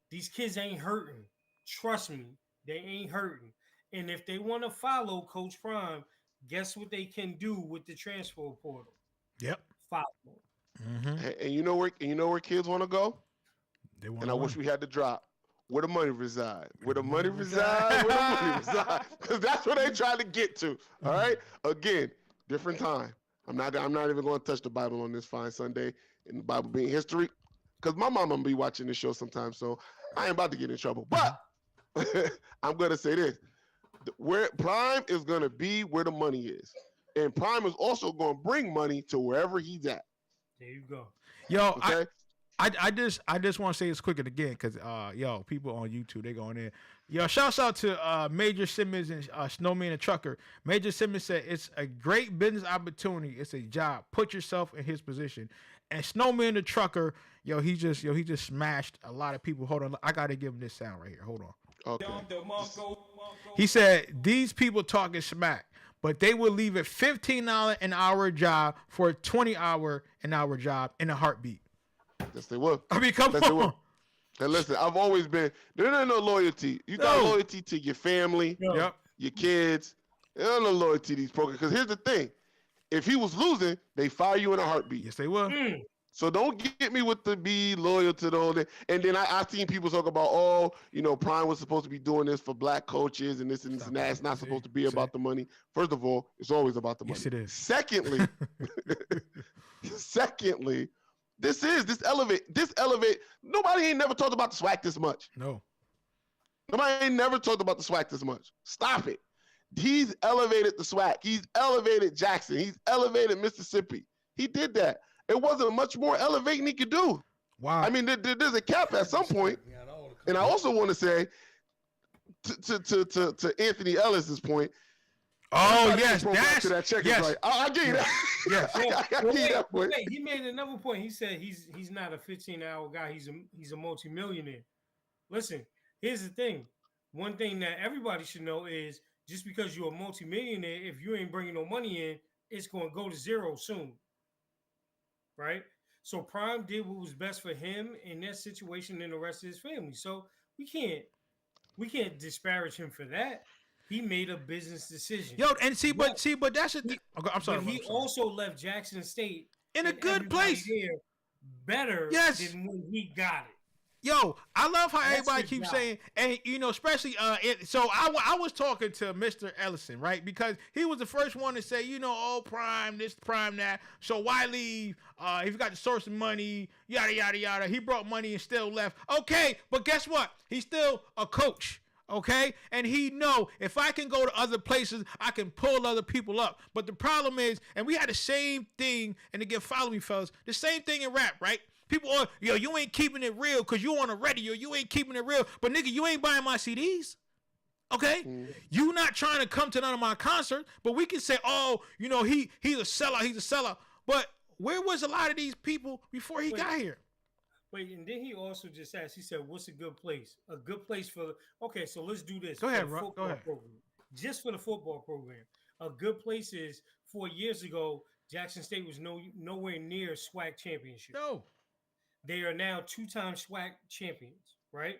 These kids ain't hurting. Trust me, they ain't hurting. And if they want to follow Coach Prime, guess what they can do with the transfer portal? Yep. Follow. And you know where kids want to go? They want. And I wish we had the drop. Where the money reside? Where the money reside? Where the money reside? Because that's where they try to get to. All right. Again, different time. I'm not even going to touch the Bible on this fine Sunday, and the Bible being history, because my mom gonna be watching this show sometime, so I ain't about to get in trouble. But I'm gonna say this: where Prime is gonna be where the money is, And Prime is also going to bring money to wherever he's at. There you go. Yo, Okay. I just want to say this quick again because yo, people on YouTube, they going in. Yo, shouts out to Major Simmons and Snowman and Trucker. Major Simmons said it's a great business opportunity. It's a job. Put yourself in his position. And Snowman the Trucker, he just smashed a lot of people. Hold on, I gotta give him this sound right here. Hold on. Okay. He said these people talking smack, but they will leave a $15 an hour job for a 20-hour an hour job in a heartbeat. Yes, they will. I mean, come Yes, they on. will. And listen, I've always been, there ain't no loyalty. You got No. loyalty to your family, Yep. your kids. There's no loyalty to these programs. Because here's the thing. If he was losing, they fire you in a heartbeat. Yes, they will. So don't get me with the be loyal to the whole thing. And then I've seen people talk about, Prime was supposed to be doing this for black coaches and this and this and that. It's not supposed to be about the money. First of all, it's always about the money. Yes, it is. Secondly, this elevate. Nobody ain't never talked about the SWAC this much. No. Nobody ain't never talked about the SWAC this much. Stop it. He's elevated the SWAC. He's elevated Jackson. He's elevated Mississippi. He did that. It wasn't much more elevating he could do. Wow. I mean, there's a cap at some point. And I also want to say to Anthony Ellis's point. Oh yes, to that check yes. right. I get you that. Yes. I get you that point. He made another point. He said he's not a 15-hour guy. He's a multimillionaire. Listen, here's the thing. One thing that everybody should know is just because you're a multimillionaire, if you ain't bringing no money in, it's going to go to zero soon. Right? So Prime did what was best for him in that situation and the rest of his family. So we can't disparage him for that. He made a business decision. Yo, and but that's a thing. I'm sorry. But he also left Jackson State in a good place. Better than when he got it. Yo, I love how everybody keeps saying, and especially so I was talking to Mr. Ellison, right? Because he was the first one to say, Prime this, Prime that. So why leave? If you got the source of money, yada yada yada. He brought money and still left. Okay, but guess what? He's still a coach. Okay, and he know if I can go to other places, I can pull other people up. But the problem is, and we had the same thing, and again, follow me, fellas, the same thing in rap, right? People are, you ain't keeping it real because you on the radio. You ain't keeping it real. But nigga, you ain't buying my CDs. Okay? You not trying to come to none of my concerts, but we can say, he's a sellout. He's a sellout. But where was a lot of these people before he got here? Wait, and then he also just asked, he said, what's a good place? A good place for, okay, so let's do this. Go ahead, Rock. Go ahead. Program. Just for the football program. A good place is 4 years ago, Jackson State was nowhere near SWAC championship. No. They are now 2-time SWAC champions, right?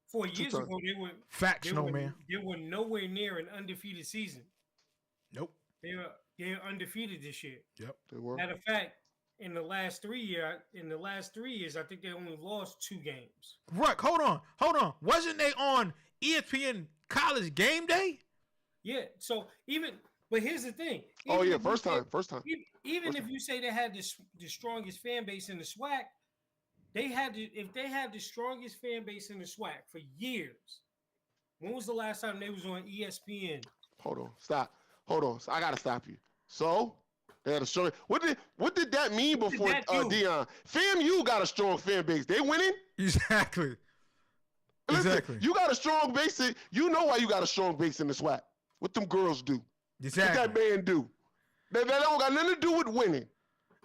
4 years ago, they were facts, man. They were nowhere near an undefeated season. Nope. They're undefeated this year. Yep. They were. Matter of fact, in the last 3 years, I think they only lost 2 games. Right. Hold on. Wasn't they on ESPN College Game Day? Yeah. So but here's the thing. First time. Even if you say they had the strongest fan base in the SWAC, if they had the strongest fan base in the SWAC for years, when was the last time they was on ESPN? Hold on. Stop. Hold on. I gotta stop you. So they had a strong. What did that mean before Deion? FAMU got a strong fan base. They winning? Exactly. Listen, exactly. You got a strong base. You know why you got a strong base in the SWAC. What them girls do. Exactly. What that man do. That don't got nothing to do with winning.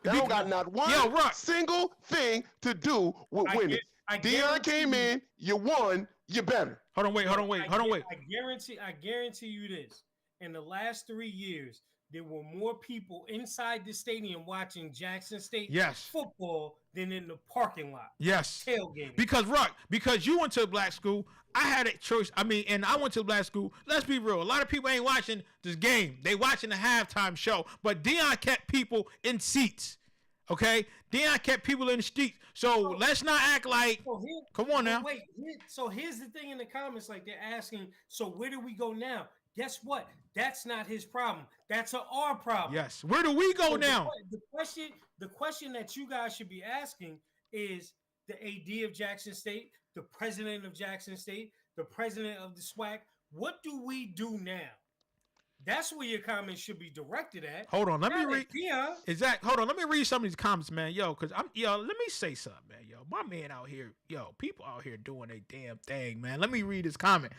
That don't got not one single thing to do with winning. Deion came in, you won, you better. Hold on, wait. I guarantee you this. In the last 3 years, there were more people inside the stadium watching Jackson State football than in the parking lot. Yes. Tailgating. Because you went to a black school, I had a choice. And I went to a black school. Let's be real. A lot of people ain't watching this game. They watching the halftime show. But Deion kept people in seats. Okay? Deion kept people in the streets. So let's not act like, come on now. So here's the thing in the comments, like they're asking, so where do we go now? Guess what? That's not his problem. That's our problem. Yes. Where do we go now? The question that you guys should be asking is the AD of Jackson State, the president of Jackson State, the president of the SWAC. What do we do now? That's where your comments should be directed at. Hold on, let me read. Deion. Exactly. Hold on, let me read some of these comments, man. Yo, because let me say something, man. Yo, my man out here, people out here doing a damn thing, man. Let me read this comment.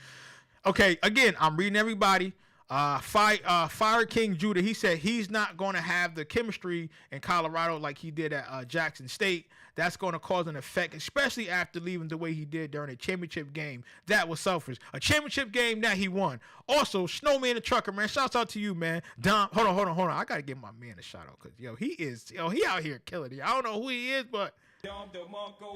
Okay, again, I'm reading everybody. Fire King Judah, he said he's not going to have the chemistry in Colorado like he did at Jackson State. That's going to cause an effect, especially after leaving the way he did during a championship game. That was selfish. A championship game that he won. Also, Snowman the Trucker, man. Shouts out to you, man. Dom, hold on. I got to give my man a shout out because, he out here killing it. I don't know who he is, but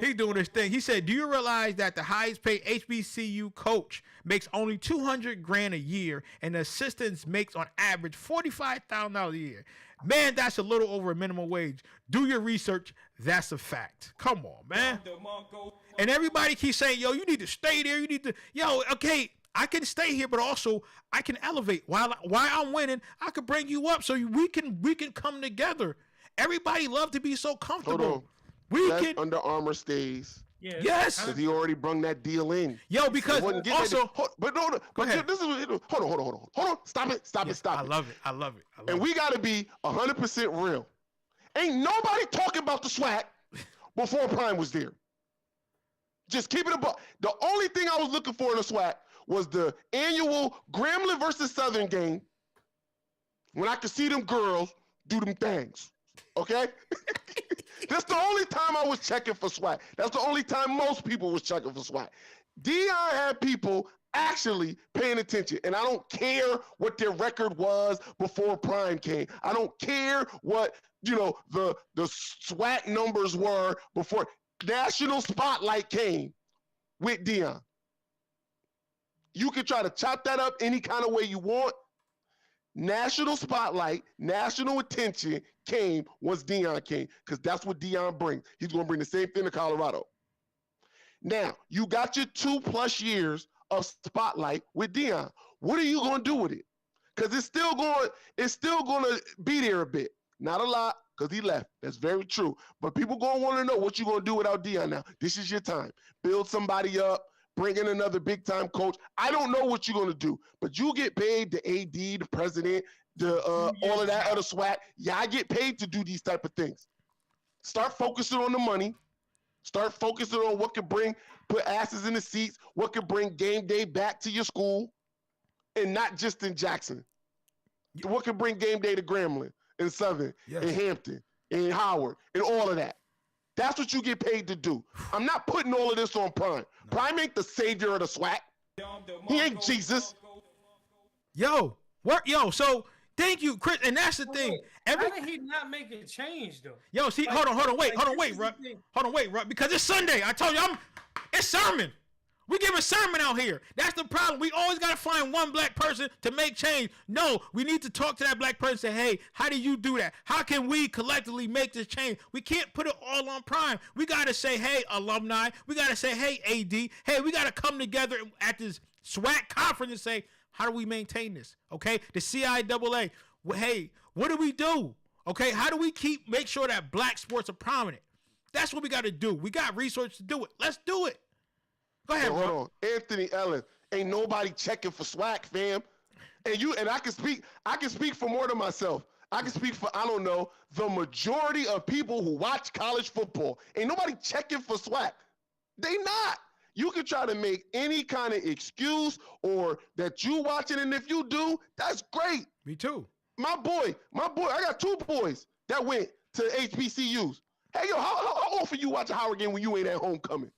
he's doing this thing. He said, do you realize that the highest paid HBCU coach makes only $200,000 a year and the assistants makes on average $45,000 a year? Man, that's a little over a minimum wage. Do your research. That's a fact. Come on, man. And everybody keeps saying, yo, you need to stay there. You need to, okay, I can stay here, but also I can elevate. While I'm winning, I could bring you up so we can come together. Everybody love to be so comfortable. Under Armour stays. Yeah, yes, because he already brung that deal in. Yo, because also, go ahead. Hold on. Stop it. I love it. And we got to be 100% real. Ain't nobody talking about the SWAC before Prime was there. Just keep it above. The only thing I was looking for in the SWAC was the annual Grambling versus Southern game when I could see them girls do them things. Okay? That's the only time I was checking for SWAC. That's the only time most people was checking for SWAC. Deion had people actually paying attention, and I don't care what their record was before Prime came. I don't care what, the SWAC numbers were before National Spotlight came with Deion. You can try to chop that up any kind of way you want. National spotlight, national attention came once Deion came, because that's what Deion brings. He's going to bring the same thing to Colorado. Now, you got your 2+ years of spotlight with Deion. What are you going to do with it? Because it's still going to be there a bit. Not a lot, because he left. That's very true. But people going to want to know what you're going to do without Deion now. This is your time. Build somebody up. Bring in another big-time coach. I don't know what you're going to do, but you get paid, the AD, the president, all of that other SWAC. Yeah, I get paid to do these type of things. Start focusing on the money. Start focusing on what can put asses in the seats, what can bring game day back to your school, and not just in Jackson. What can bring game day to Grambling and Southern and Hampton and Howard and all of that. That's what you get paid to do. I'm not putting all of this on Prime. No. Prime ain't the savior of the SWAC. He ain't Jesus. So thank you, Chris. And that's the thing. How did he not make a change, though? Yo, see, hold on, wait, Ruck. Because it's Sunday. I told you, it's sermon. We giving sermon out here. That's the problem. We always got to find one black person to make change. No, we need to talk to that black person and say, hey, how do you do that? How can we collectively make this change? We can't put it all on Prime. We got to say, hey, alumni. We got to say, hey, AD. Hey, we got to come together at this SWAC conference and say, how do we maintain this? Okay, the CIAA. Well, hey, what do we do? Okay, how do we make sure that black sports are prominent? That's what we got to do. We got research to do it. Let's do it. Go ahead, hold on. Anthony Ellen. Ain't nobody checking for SWAC, fam. And I can speak for more than myself. I can speak for, I don't know, the majority of people who watch college football. Ain't nobody checking for SWAC. They not. You can try to make any kind of excuse or that you watching, and if you do, that's great. Me too. My boy, I got 2 boys that went to HBCUs. Hey, yo, how often you watch a Howard game when you ain't at homecoming?